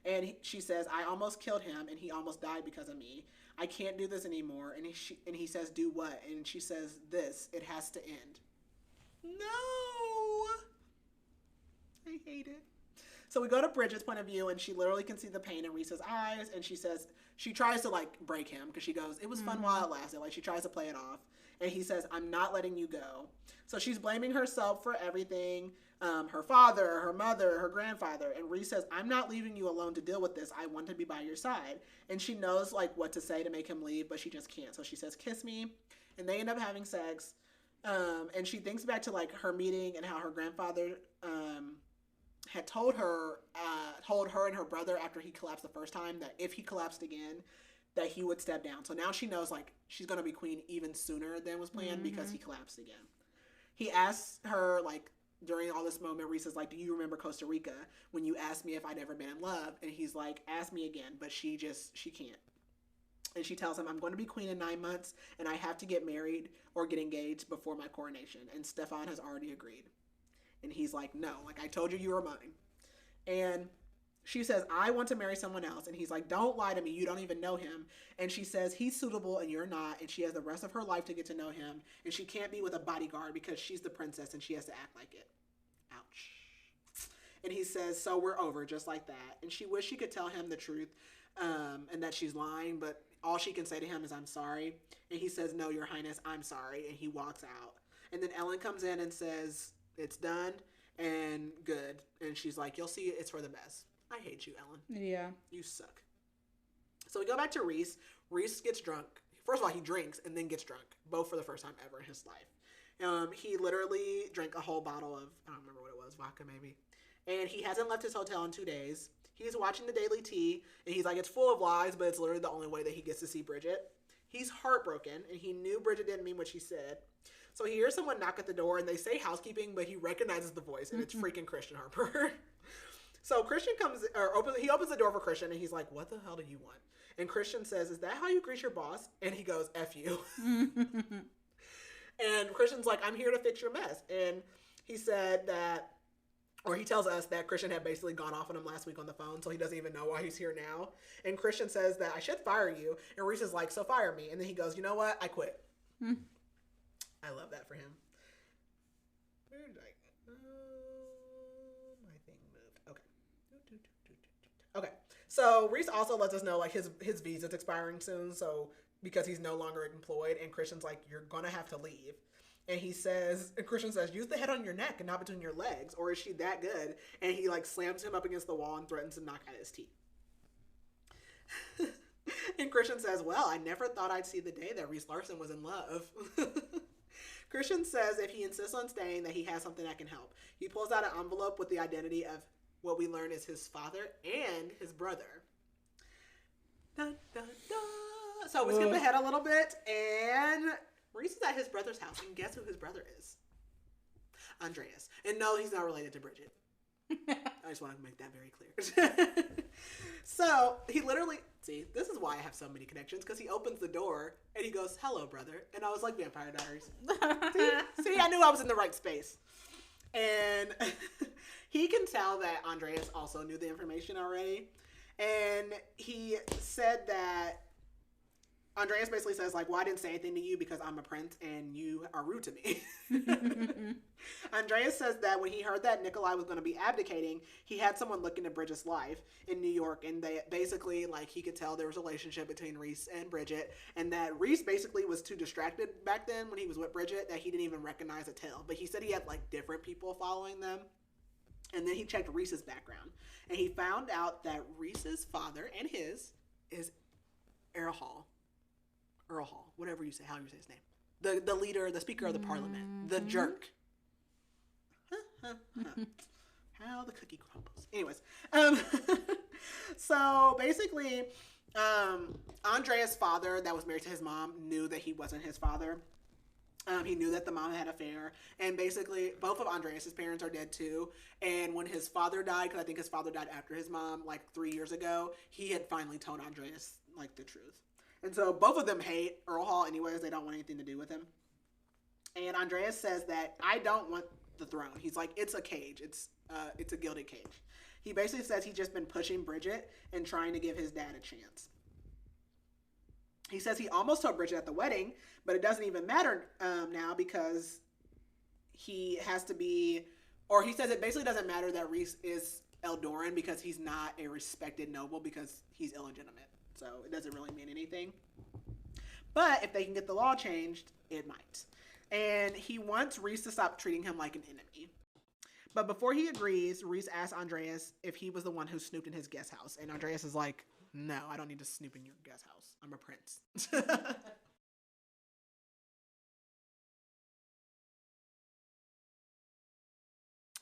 And she says, I almost killed him, and he almost died because of me. I can't do this anymore. And he says, do what? And she says, this. It has to end. No! I hate it. So we go to Bridget's point of view, and she literally can see the pain in Rhys's eyes, and she says, she tries to, like, break him, because she goes, it was fun while it lasted. Like, she tries to play it off. And he says, I'm not letting you go. So she's blaming herself for everything. Her father, her mother, her grandfather. And Rhys says, I'm not leaving you alone to deal with this. I want to be by your side. And she knows, like, what to say to make him leave, but she just can't. So she says, kiss me. And they end up having sex. And she thinks back to, like, her meeting and how her grandfather had told her and her brother after he collapsed the first time that if he collapsed again, that he would step down. So now she knows, like, she's going to be queen even sooner than was planned because he collapsed again. He asks her, like, during all this moment, Rhys is like, do you remember Costa Rica when you asked me if I'd ever been in love? And he's like, ask me again, but she can't. And she tells him, I'm going to be queen in 9 months, and I have to get married or get engaged before my coronation. And Stefan has already agreed. And he's like, no, like, I told you you were mine. And she says, I want to marry someone else. And he's like, don't lie to me. You don't even know him. And she says, he's suitable and you're not. And she has the rest of her life to get to know him. And she can't be with a bodyguard because she's the princess and she has to act like it. Ouch. And he says, so we're over, just like that. And she wished she could tell him the truth and that she's lying. But all she can say to him is, I'm sorry. And he says, no, your highness, I'm sorry. And he walks out. And then Ellen comes in and says, it's done and good. And she's like, you'll see, it's for the best. I hate you, Ellen. Yeah. You suck. So we go back to Rhys. Rhys gets drunk. First of all, he drinks and then gets drunk. Both for the first time ever in his life. He literally drank a whole bottle of, I don't remember what it was, vodka maybe. And he hasn't left his hotel in 2 days. He's watching the Daily Tea. And he's like, it's full of lies, but it's literally the only way that he gets to see Bridget. He's heartbroken. And he knew Bridget didn't mean what she said. So he hears someone knock at the door. And they say housekeeping, but he recognizes the voice. And it's freaking Christian Harper. So Christian opens the door for Christian, and he's like, what the hell do you want? And Christian says, is that how you greet your boss? And he goes, F you. And Christian's like, I'm here to fix your mess. And he said that, or he tells us that Christian had basically gone off on him last week on the phone, so he doesn't even know why he's here now. And Christian says that I should fire you. And Rhys is like, so fire me. And then he goes, you know what? I quit. I love that for him. Where did I Okay, so Rhys also lets us know, like, his visa's expiring soon, so because he's no longer employed, and Christian's like, you're gonna have to leave. And Christian says, use the head on your neck and not between your legs, or is she that good? And he, like, slams him up against the wall and threatens to knock out his teeth. And Christian says, well, I never thought I'd see the day that Rhys Larsen was in love. Christian says if he insists on staying, that he has something that can help. He pulls out an envelope with the identity of what we learn is his father and his brother. Dun, dun, dun. So we skip ahead a little bit, and Rhys is at his brother's house, and guess who his brother is? Andreas. And no, he's not related to Bridget. I just want to make that very clear. So he literally, see, this is why I have so many connections, because he opens the door, and he goes, hello, brother. And I was like, Vampire Diaries. See, I knew I was in the right space. And he can tell that Andreas also knew the information already. And he said that Andreas basically says, like, well, I didn't say anything to you because I'm a prince and you are rude to me. Andreas says that when he heard that Nikolai was going to be abdicating, he had someone look into Bridget's life in New York, and they basically, like, he could tell there was a relationship between Rhys and Bridget, and that Rhys basically was too distracted back then when he was with Bridget that he didn't even recognize a tail. But he said he had, like, different people following them. And then he checked Rhys's background, and he found out that Rhys's father and his is Earl Hall, whatever you say, how you say his name, the leader, the Speaker of the Parliament, the jerk. How the cookie crumbles. Anyways, so basically, Andreas' father that was married to his mom knew that he wasn't his father. He knew that the mom had an affair, and basically both of Andreas' parents are dead too. And when his father died, because I think his father died after his mom, like 3 years ago, he had finally told Andreas, like, the truth. And so both of them hate Earl Hall anyways. They don't want anything to do with him. And Andreas says that, I don't want the throne. He's like, it's a cage. It's a gilded cage. He basically says he's just been pushing Bridget and trying to give his dad a chance. He says he almost told Bridget at the wedding, but it doesn't even matter now because he has to be, or he says it basically doesn't matter that Rhys is Eldoran because he's not a respected noble because he's illegitimate. So it doesn't really mean anything. But if they can get the law changed, it might. And he wants Rhys to stop treating him like an enemy. But before he agrees, Rhys asks Andreas if he was the one who snooped in his guest house. And Andreas is like, no, I don't need to snoop in your guest house. I'm a prince.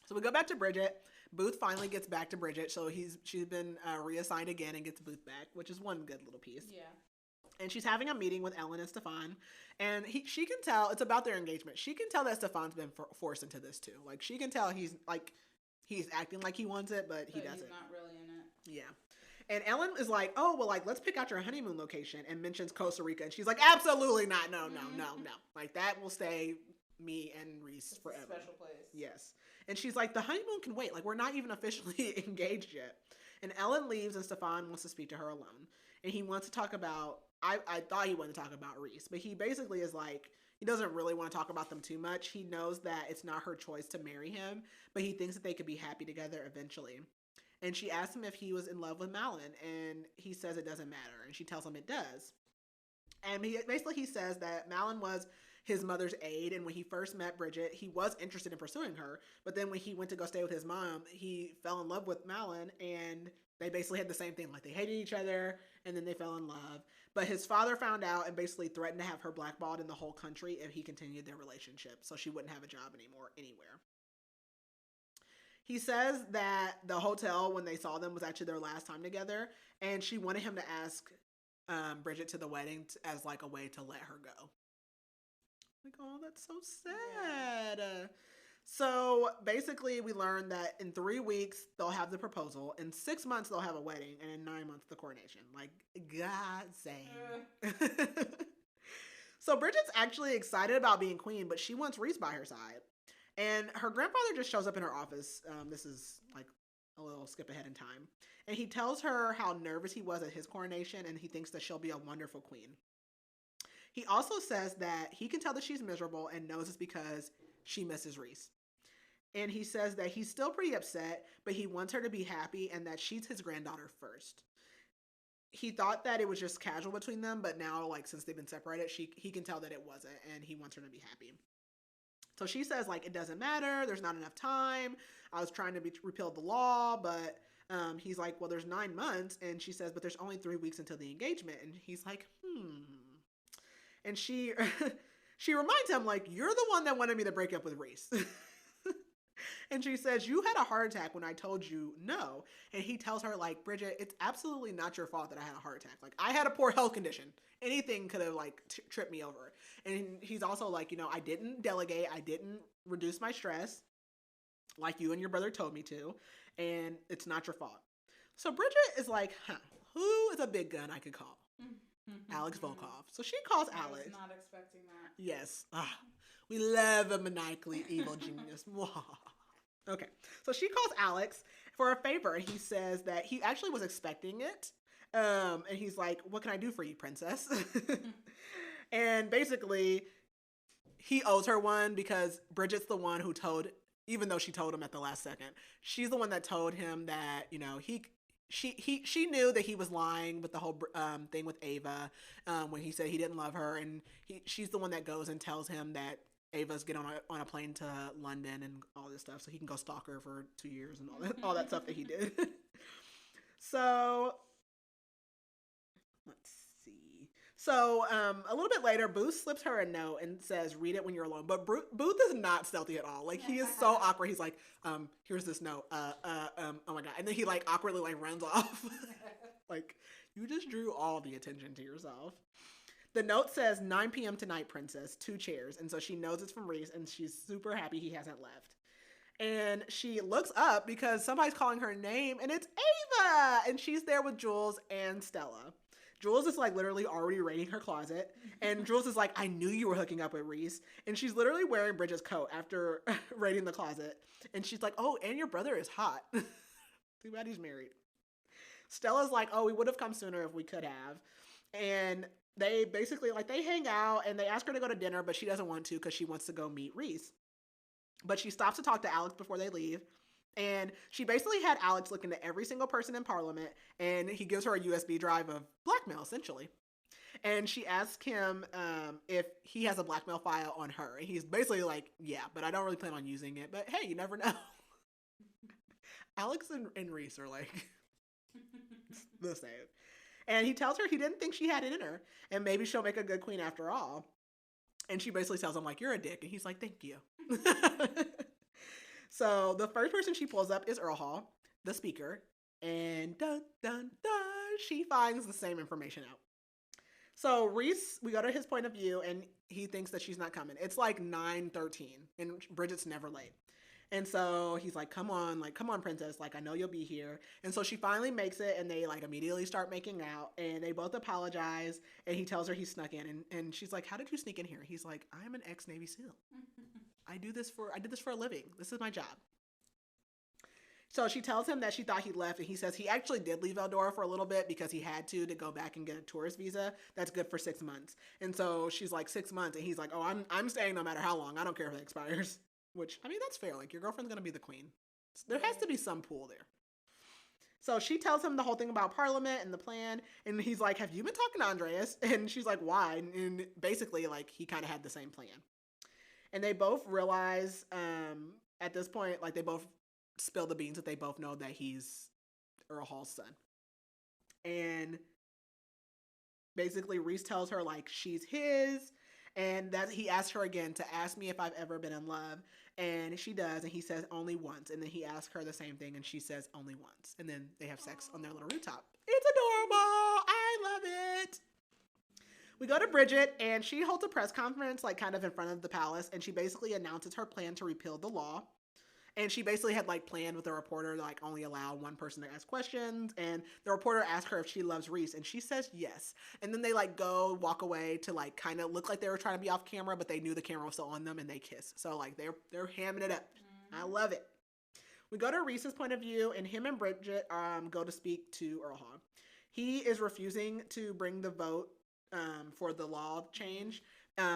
So we go back to Bridget. Booth finally gets back to Bridget. So she's been reassigned again and gets Booth back, which is one good little piece. Yeah. And she's having a meeting with Ellen and Stefan. And she can tell, it's about their engagement. She can tell that Stefan's been forced into this too. Like, she can tell he's acting like he wants it, but he doesn't. He's not really in it. Yeah. And Ellen is like, oh, well, like, let's pick out your honeymoon location, and mentions Costa Rica. And she's like, absolutely not. No. Like, that will stay me and Rhys forever. A special place. Yes. And she's like, the honeymoon can wait. Like, we're not even officially engaged yet. And Ellen leaves, and Stefan wants to speak to her alone. And he wants to talk about, I thought he wanted to talk about Rhys, but he basically is like, he doesn't really want to talk about them too much. He knows that it's not her choice to marry him, but he thinks that they could be happy together eventually. And she asks him if he was in love with Malin, and he says it doesn't matter, and she tells him it does. And he says that Malin was his mother's aide, and when he first met Bridget, he was interested in pursuing her, but then when he went to go stay with his mom, he fell in love with Malin, and they basically had the same thing, like they hated each other, and then they fell in love. But his father found out and basically threatened to have her blackballed in the whole country if he continued their relationship, so she wouldn't have a job anymore anywhere. He says that the hotel, when they saw them, was actually their last time together, and she wanted him to ask Bridget to the wedding as like a way to let her go. Like, oh, that's so sad. Yeah. So basically we learned that in 3 weeks they'll have the proposal, in 6 months they'll have a wedding, and in 9 months the coronation. Like, God save. So Bridget's actually excited about being queen, but she wants Rhys by her side. And her grandfather just shows up in her office. This is like a little skip ahead in time. And he tells her how nervous he was at his coronation, and he thinks that she'll be a wonderful queen. He also says that he can tell that she's miserable and knows it's because she misses Rhys. And he says that he's still pretty upset, but he wants her to be happy and that she's his granddaughter first. He thought that it was just casual between them, but now, like, since they've been separated, he can tell that it wasn't, and he wants her to be happy. So she says, like, it doesn't matter. There's not enough time. I was trying to repeal the law, but he's like, well, there's 9 months. And she says, but there's only 3 weeks until the engagement. And he's like, And she reminds him, like, you're the one that wanted me to break up with Rhys. And she says, you had a heart attack when I told you no. And he tells her, like, Bridget, it's absolutely not your fault that I had a heart attack. Like, I had a poor health condition. Anything could have, like, tripped me over. And he's also like, you know, I didn't delegate. I didn't reduce my stress like you and your brother told me to. And it's not your fault. So Bridget is like, who is a big gun I could call? Alex Volkov. So she calls Alex. I was not expecting that. Yes. We love a maniacally evil genius. Okay. So she calls Alex for a favor, and he says that he actually was expecting it, And he's like, what can I do for you, princess? And basically, he owes her one because Bridget's the one who told, even though she told him at the last second, she's the one that told him that, you know, she knew that he was lying with the whole thing with Ava when he said he didn't love her, and she's the one that goes and tells him that Ava's get on a plane to London and all this stuff so he can go stalk her for 2 years and all that stuff that he did. So let's see. So a little bit later, Booth slips her a note and says, read it when you're alone. But Booth is not stealthy at all. Like, he is so awkward. He's like, here's this note. Oh my God. And then he like awkwardly like runs off. Like, you just drew all the attention to yourself. The note says 9 p.m. tonight, princess, 2 chairs. And so she knows it's from Rhys, and she's super happy he hasn't left. And she looks up because somebody's calling her name, and it's Ava! And she's there with Jules and Stella. Jules is like literally already raiding her closet. And Jules is like, I knew you were hooking up with Rhys. And she's literally wearing Bridget's coat after raiding the closet. And she's like, oh, and your brother is hot. Too bad he's married. Stella's like, oh, we would have come sooner if we could have. And they basically, like, they hang out and they ask her to go to dinner, but she doesn't want to because she wants to go meet Rhys. But she stops to talk to Alex before they leave. And she basically had Alex look into every single person in Parliament, and he gives her a USB drive of blackmail, essentially. And she asks him if he has a blackmail file on her. And he's basically like, yeah, but I don't really plan on using it. But hey, you never know. Alex and Rhys are like the same. And he tells her he didn't think she had it in her, and maybe she'll make a good queen after all. And she basically tells him, like, you're a dick. And he's like, thank you. So the first person she pulls up is Earl Hall, the speaker. And dun, dun, dun, she finds the same information out. So Rhys, we go to his point of view, and he thinks that she's not coming. It's like 9:13, and Bridget's never late. And so he's like, come on, princess. Like, I know you'll be here. And so she finally makes it, and they like immediately start making out, and they both apologize. And he tells her he snuck in, and she's like, how did you sneak in here? He's like, I'm an ex-Navy SEAL. I did this for a living. This is my job. So she tells him that she thought he left, and he says he actually did leave Eldora for a little bit because he had to go back and get a tourist visa. That's good for 6 months. And so she's like, 6 months, and he's like, oh, I'm staying no matter how long. I don't care if it expires. Which, I mean, that's fair. Like, your girlfriend's going to be the queen. There has to be some pool there. So she tells him the whole thing about Parliament and the plan. And he's like, have you been talking to Andreas? And she's like, why? And basically, like, he kind of had the same plan. And they both realize at this point, like, they both spill the beans that they both know that he's Earl Hall's son. And basically, Rhys tells her, like, she's his. And that he asks her again to ask me if I've ever been in love. And she does. And he says only once. And then he asks her the same thing. And she says only once. And then they have sex on their little rooftop. It's adorable. I love it. We go to Bridget, and she holds a press conference, like, kind of in front of the palace. And she basically announces her plan to repeal the law. And she basically had, like, planned with a reporter to, like, only allow one person to ask questions. And the reporter asked her if she loves Rhys, and she says yes. And then they, like, walk away to, like, kind of look like they were trying to be off camera, but they knew the camera was still on them, and they kiss. So, like, they're hamming it up. Mm-hmm. I love it. We go to Rhys's point of view, and him and Bridget go to speak to Earl Hall. He is refusing to bring the vote for the law change,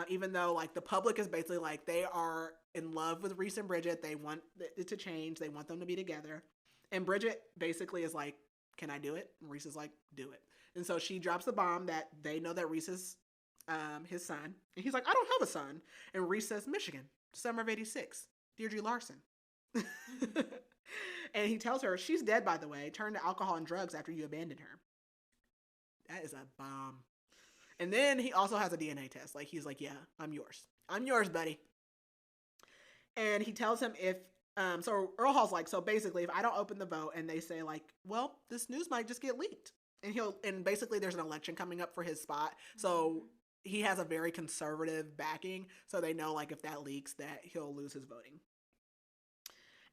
even though, like, the public is basically like, they are in love with Rhys and Bridget. They want it to change. They want them to be together. And Bridget basically is like, can I do it? And Rhys is like, do it. And so she drops the bomb that they know that Rhys is his son. And he's like, I don't have a son. And Rhys says, Michigan, summer of '86, Deirdre Larsen. And he tells her, she's dead, by the way, turned to alcohol and drugs after you abandoned her. That is a bomb. And then he also has a DNA test. Like, he's like, yeah, I'm yours. I'm yours, buddy. And he tells him if, so Earl Hall's like, so basically, if I don't open the vote and they say, like, well, this news might just get leaked. And basically there's an election coming up for his spot. So he has a very conservative backing. So they know, like, if that leaks, that he'll lose his voting.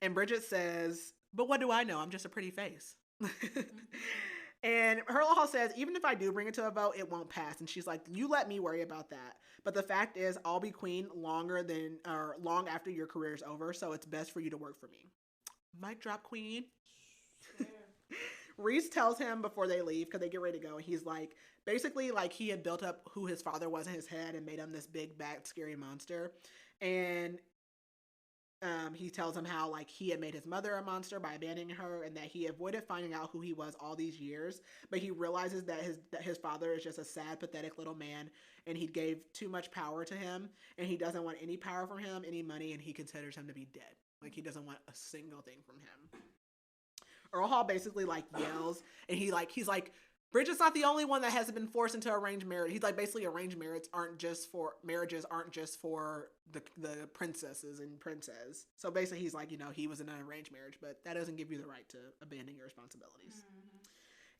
And Bridget says, but what do I know? I'm just a pretty face. And Earl Hall says, even if I do bring it to a vote, it won't pass. And she's like, you let me worry about that. But the fact is, I'll be queen long after your career is over. So it's best for you to work for me. Mic drop, queen. Sure. Rhys tells him before they leave, because they get ready to go, and he's like, basically, like, he had built up who his father was in his head and made him this big, bad, scary monster. And he tells him how, like, he had made his mother a monster by abandoning her, and that he avoided finding out who he was all these years. But he realizes that his father is just a sad, pathetic little man, and he gave too much power to him, and he doesn't want any power from him, any money, and he considers him to be dead. Like, he doesn't want a single thing from him. Earl Hall basically, like, yells, and he's like, Bridget's not the only one that hasn't been forced into arranged marriage. He's like, basically, arranged marriages aren't just for the princesses and princes. So basically, he's like, he was in an arranged marriage, but that doesn't give you the right to abandon your responsibilities. Mm-hmm.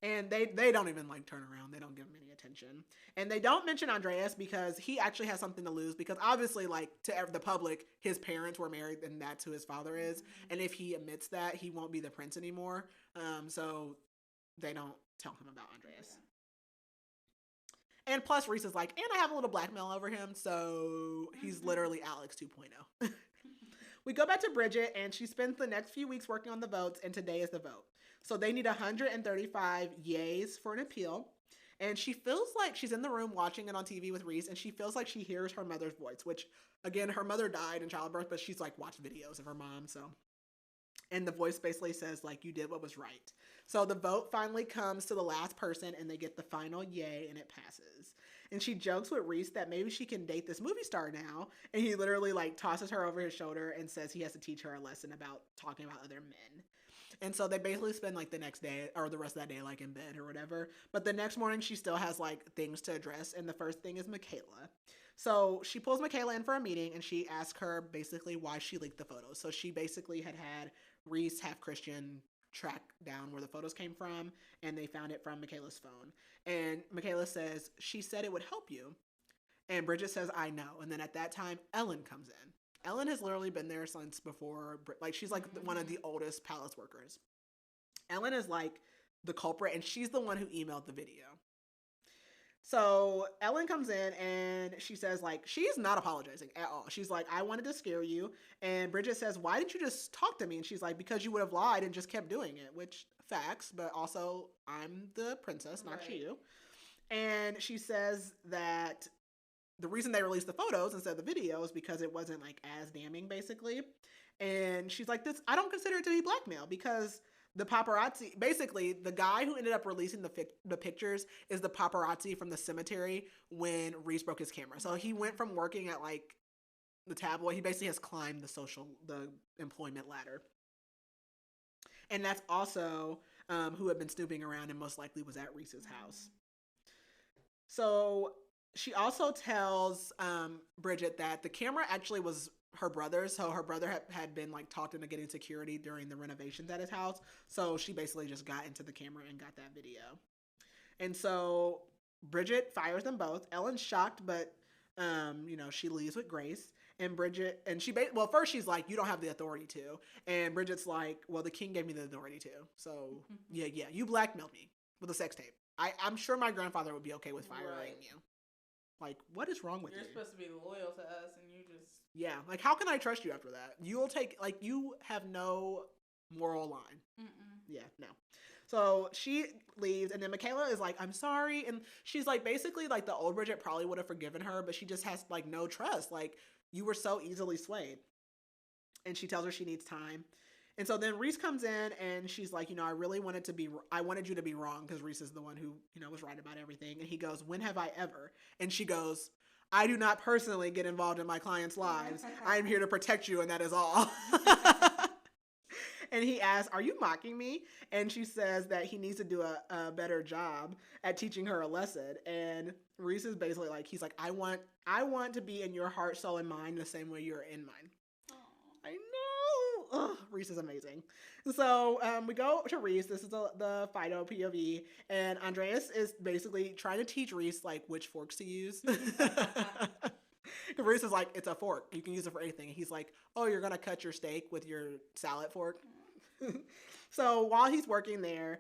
And they don't even, like, turn around. They don't give him any attention. And they don't mention Andreas because he actually has something to lose, because obviously, like, to the public, his parents were married and that's who his father is. Mm-hmm. And if he admits that, he won't be the prince anymore. So they don't tell him about Andreas. Yeah. And plus, Rhys is like, and I have a little blackmail over him, so he's literally Alex 2.0. We go back to Bridget, and she spends the next few weeks working on the votes, and today is the vote. So they need 135 yays for an appeal, and she feels like she's in the room watching it on TV with Rhys, and she feels like she hears her mother's voice, which, again, her mother died in childbirth, but she's, like, watched videos of her mom, so... And the voice basically says, like, you did what was right. So the vote finally comes to the last person, and they get the final yay, and it passes. And she jokes with Rhys that maybe she can date this movie star now. And he literally, like, tosses her over his shoulder and says he has to teach her a lesson about talking about other men. And so they basically spend, like, the next day, or the rest of that day, like, in bed or whatever. But the next morning, she still has, like, things to address. And the first thing is Michaela. So she pulls Michaela in for a meeting, and she asks her basically why she leaked the photos. So she basically had Rhys, half Christian, track down where the photos came from, and they found it from Michaela's phone. And Michaela says, she said it would help you. And Bridget says, I know. And then at that time, Ellen comes in. Ellen has literally been there since before, like, she's like one of the oldest palace workers. Ellen is like the culprit, and she's the one who emailed the video. So Ellen comes in, and she says, like, she's not apologizing at all. She's like, I wanted to scare you. And Bridget says, why didn't you just talk to me? And she's like, because you would have lied and just kept doing it, which facts, but also I'm the princess, not right. You. And she says that the reason they released the photos instead of the video is because it wasn't, like, as damning, basically. And she's like, I don't consider it to be blackmail, because the paparazzi, basically, the guy who ended up releasing the pictures is the paparazzi from the cemetery when Rhys broke his camera. So he went from working at, like, the tabloid, he basically has climbed the employment ladder. And that's also who had been snooping around and most likely was at Rhys's house. So she also tells Bridget that the camera actually was her brother's. So her brother had been, like, talked into getting security during the renovations at his house. So she basically just got into the camera and got that video. And so Bridget fires them both. Ellen's shocked, but she leaves with grace. And Bridget, and first she's like, you don't have the authority to. And Bridget's like, well, the king gave me the authority to. So yeah, you blackmailed me with a sex tape. I'm sure my grandfather would be okay with firing you. Like, what is wrong with you? You're supposed to be loyal to us, and you just... Yeah, like, how can I trust you after that? You have no moral line. Mm-mm. Yeah, no. So she leaves, and then Michaela is like, I'm sorry. And she's like, basically, like, the old Bridget probably would have forgiven her, but she just has, like, no trust. Like, you were so easily swayed. And she tells her she needs time. And so then Rhys comes in, and she's like, I wanted you to be wrong, because Rhys is the one who, was right about everything. And he goes, when have I ever? And she goes, I do not personally get involved in my clients' lives. I am here to protect you, and that is all. And he asks, are you mocking me? And she says that he needs to do a better job at teaching her a lesson. And Rhys is basically like, he's like, I want to be in your heart, soul, and mind the same way you're in mine. Aww. I know. Ugh, Rhys is amazing. So we go to Rhys. This is the Fido POV. And Andreas is basically trying to teach Rhys, like, which forks to use. Rhys is like, it's a fork. You can use it for anything. And he's like, oh, you're going to cut your steak with your salad fork? So while he's working there,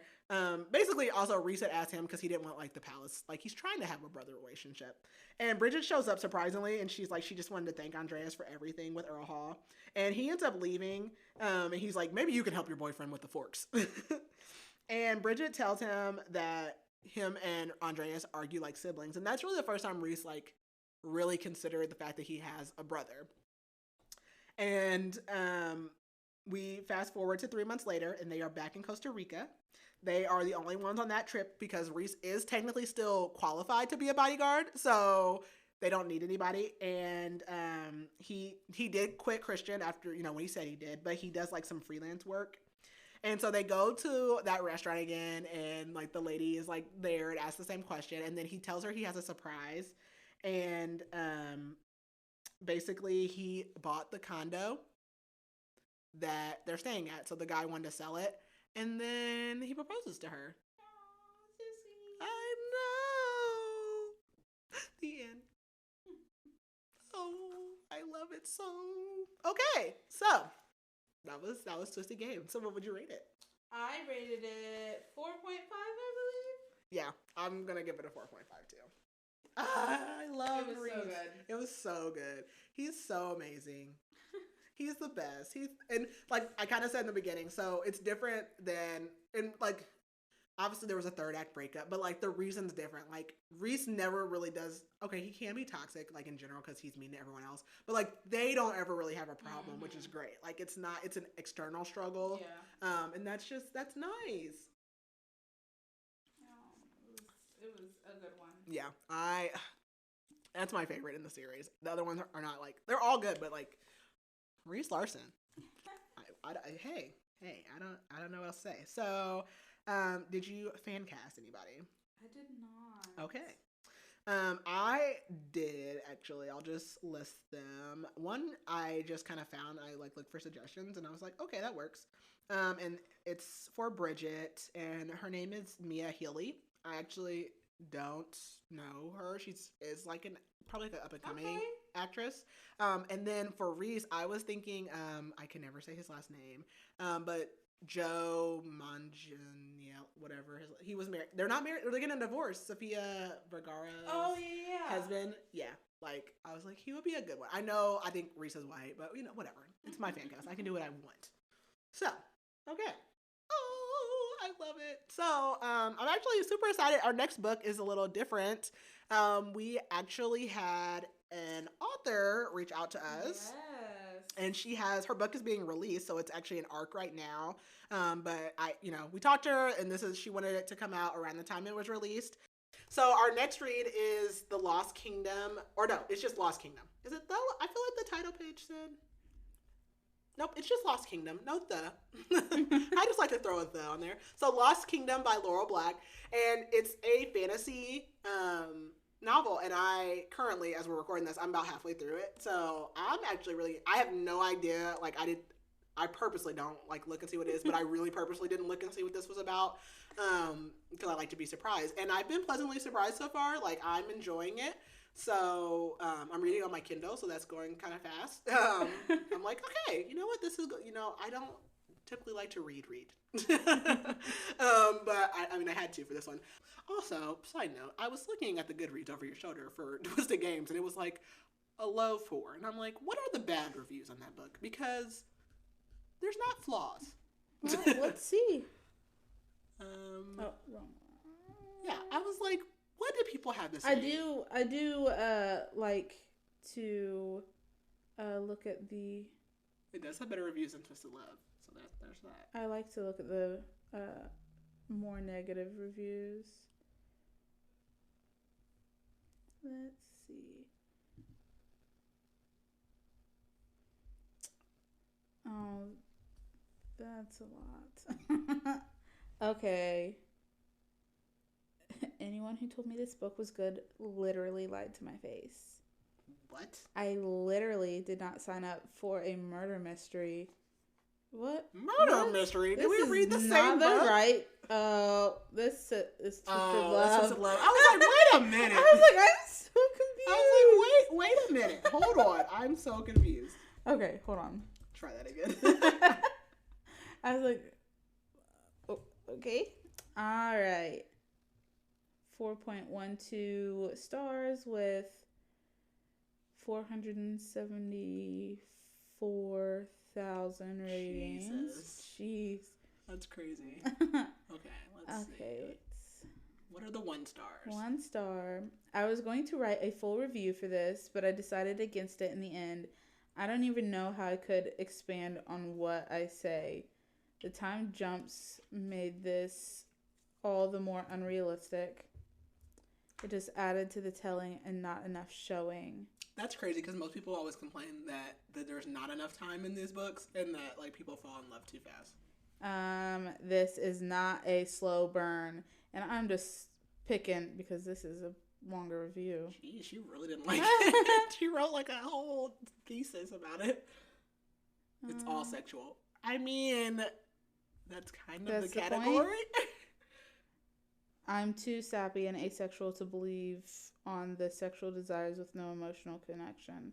basically also Rhys had asked him, because he didn't want, like, the palace, like, he's trying to have a brother relationship. And Bridget shows up surprisingly, and she's like, she just wanted to thank Andreas for everything with Earl Hall. And he ends up leaving, and he's like, maybe you can help your boyfriend with the forks. And Bridget tells him that him and Andreas argue like siblings. And that's really the first time Rhys like really considered the fact that he has a brother. And we fast forward to 3 months later, and they are back in Costa Rica. They are the only ones on that trip because Rhys is technically still qualified to be a bodyguard, so they don't need anybody. And he did quit Christian after, when he said he did, but he does like some freelance work. And so they go to that restaurant again, and like the lady is like there and asks the same question, and then he tells her he has a surprise, and basically he bought the condo that they're staying at. So the guy wanted to sell it, and then he proposes to her. I know. The end. Oh, I love it so. Okay, so that was Twisted Game. So what would you rate it? I rated it 4.5, I believe. Yeah, I'm gonna give it a 4.5 too. I love Rhys. So good. It was so good. He's so amazing. He's the best. And like I kind of said in the beginning, so it's different than, and like obviously there was a third act breakup, but like the reason's different. Like Rhys never really does. Okay, he can be toxic like in general because he's mean to everyone else, but like they don't ever really have a problem, which is great. Like it's an external struggle. Yeah. And that's nice. It was a good one. Yeah, that's my favorite in the series. The other ones are not like, they're all good, but like Rhys Larsen. Hey, I don't know what else to say. So, did you fan cast anybody? I did not. Okay. I did actually. I'll just list them. One I just kind of found. I like looked for suggestions, and I was like, okay, that works. And it's for Bridget, and her name is Mia Healy. I actually don't know her. Is like probably like an up and coming actress. And then for Rhys, I was thinking, I can never say his last name, but Joe Manganiello, whatever. He was married. They're not married. They're getting a divorce. Sofia Vergara's husband. Yeah. Like, I was like, he would be a good one. I think Rhys is white, but whatever. It's my fan cast. I can do what I want. So, okay. Oh, I love it. So, I'm actually super excited. Our next book is a little different. We actually had an author reach out to us. Yes. And her book is being released, so it's actually an arc right now. But we talked to her, and she wanted it to come out around the time it was released. So our next read is The Lost Kingdom, or no, it's just Lost Kingdom. Is it though? I feel like the title page said. Nope, it's just Lost Kingdom. No the. I just like to throw a the on there. So Lost Kingdom by Laurel Black, and it's a fantasy novel, and I currently, as we're recording this, I'm about halfway through it. So I'm actually I have no idea. Like I purposely don't like look and see what it is, but I really purposely didn't look and see what this was about because I like to be surprised, and I've been pleasantly surprised so far. Like I'm enjoying it. So I'm reading on my Kindle, so that's going kind of fast. I'm like, okay, you know what? This is I don't typically like to read. But I had to for this one. Also, side note, I was looking at the Goodreads over your shoulder for Twisted Games, and it was like a low 4. And I'm like, what are the bad reviews on that book? Because there's not flaws. Well, let's see. Wrong. Yeah, I was like, what do people have to say? I do like to look at the... It does have better reviews than Twisted Love, so there's that. I like to look at the more negative reviews. Let's see. Oh, that's a lot. Okay. Anyone who told me this book was good literally lied to my face. What? I literally did not sign up for a murder mystery. What? Mystery? Did we read the same book? Right. This is Twisted Love. Twisted Love. I was like, wait a minute. I was like, I'm so confused. I was like, wait a minute. Hold on. I'm so confused. Okay, hold on. Try that again. I was like, oh, okay. All right. 4.12 stars with 474,000 ratings. Jesus. Jeez. That's crazy. Okay, let's see. What are the 1 stars? 1 star. I was going to write a full review for this, but I decided against it in the end. I don't even know how I could expand on what I say. The time jumps made this all the more unrealistic. It just added to the telling and not enough showing. That's crazy because most people always complain that there's not enough time in these books and that like people fall in love too fast. This is not a slow burn, and I'm just picking because this is a longer review. Gee, she really didn't like it. She wrote like a whole thesis about it. It's all sexual. I mean, that's kind of the category. I'm too sappy and asexual to believe on the sexual desires with no emotional connection.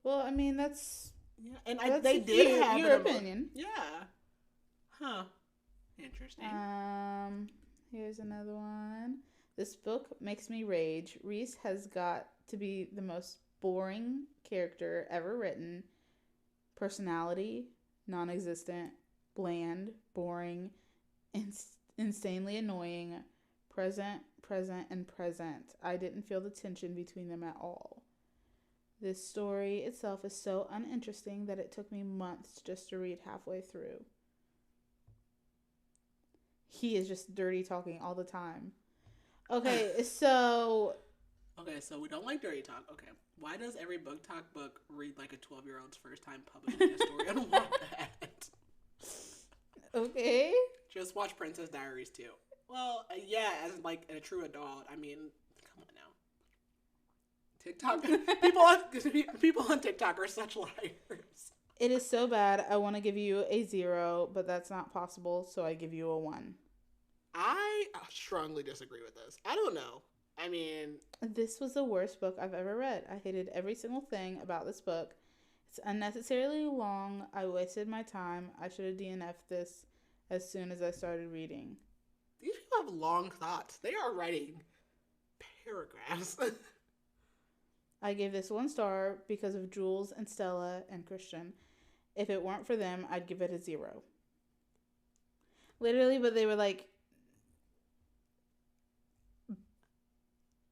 Well, I mean, that's... Yeah, and they did have your opinion. Yeah. Huh. Interesting. Here's another one. This book makes me rage. Rhys has got to be the most boring character ever written. Personality, non-existent, bland, boring, insanely annoying, present, and present. I didn't feel the tension between them at all. This story itself is so uninteresting that it took me months just to read halfway through. He is just dirty talking all the time. Okay, so we don't like dirty talk. Okay. Why does every book talk book read like a 12-year-old's first time publishing a story on Wattpad? Okay. Just watch Princess Diaries too. Well, yeah, as like a true adult, I mean, come on now. TikTok people on TikTok are such liars. It is so bad. I want to give you a 0, but that's not possible, so I give you a 1. I strongly disagree with this. I don't know. I mean, this was the worst book I've ever read. I hated every single thing about this book. It's unnecessarily long. I wasted my time. I should have DNF'd this as soon as I started reading. These people have long thoughts. They are writing paragraphs. I gave this 1 star because of Jules and Stella and Christian. If it weren't for them, I'd give it a 0. Literally, but they were like,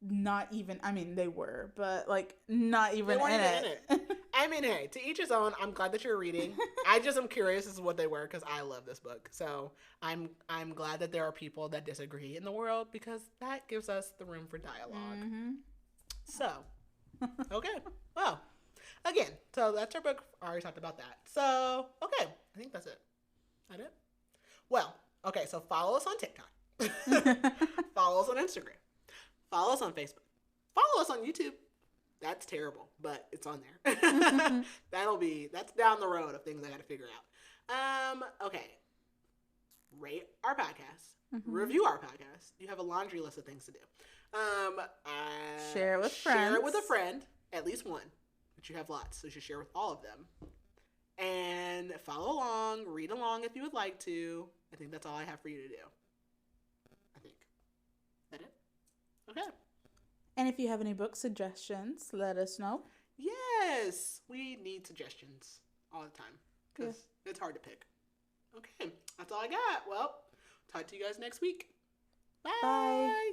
not even, I mean, they were, but like, not even in it. I mean, hey, to each his own. I'm glad that you're reading. I just am curious as to what they were because I love this book. So I'm glad that there are people that disagree in the world because that gives us the room for dialogue. Mm-hmm. So, okay. Well, again, so that's our book. I already talked about that. So, okay. I think that's it. That it? Well, okay. So follow us on TikTok. Follow us on Instagram. Follow us on Facebook. Follow us on YouTube. That's terrible, but it's on there. That's down the road of things I got to figure out. Okay. Rate our podcast. Mm-hmm. Review our podcast. You have a laundry list of things to do. Share it with friends. Share it with a friend, at least one. But you have lots, so you should share with all of them. And follow along, read along if you would like to. I think that's all I have for you to do. I think. Is that it? Okay. And if you have any book suggestions, let us know. Yes. We need suggestions all the time because it's hard to pick. Okay. That's all I got. Well, talk to you guys next week. Bye. Bye.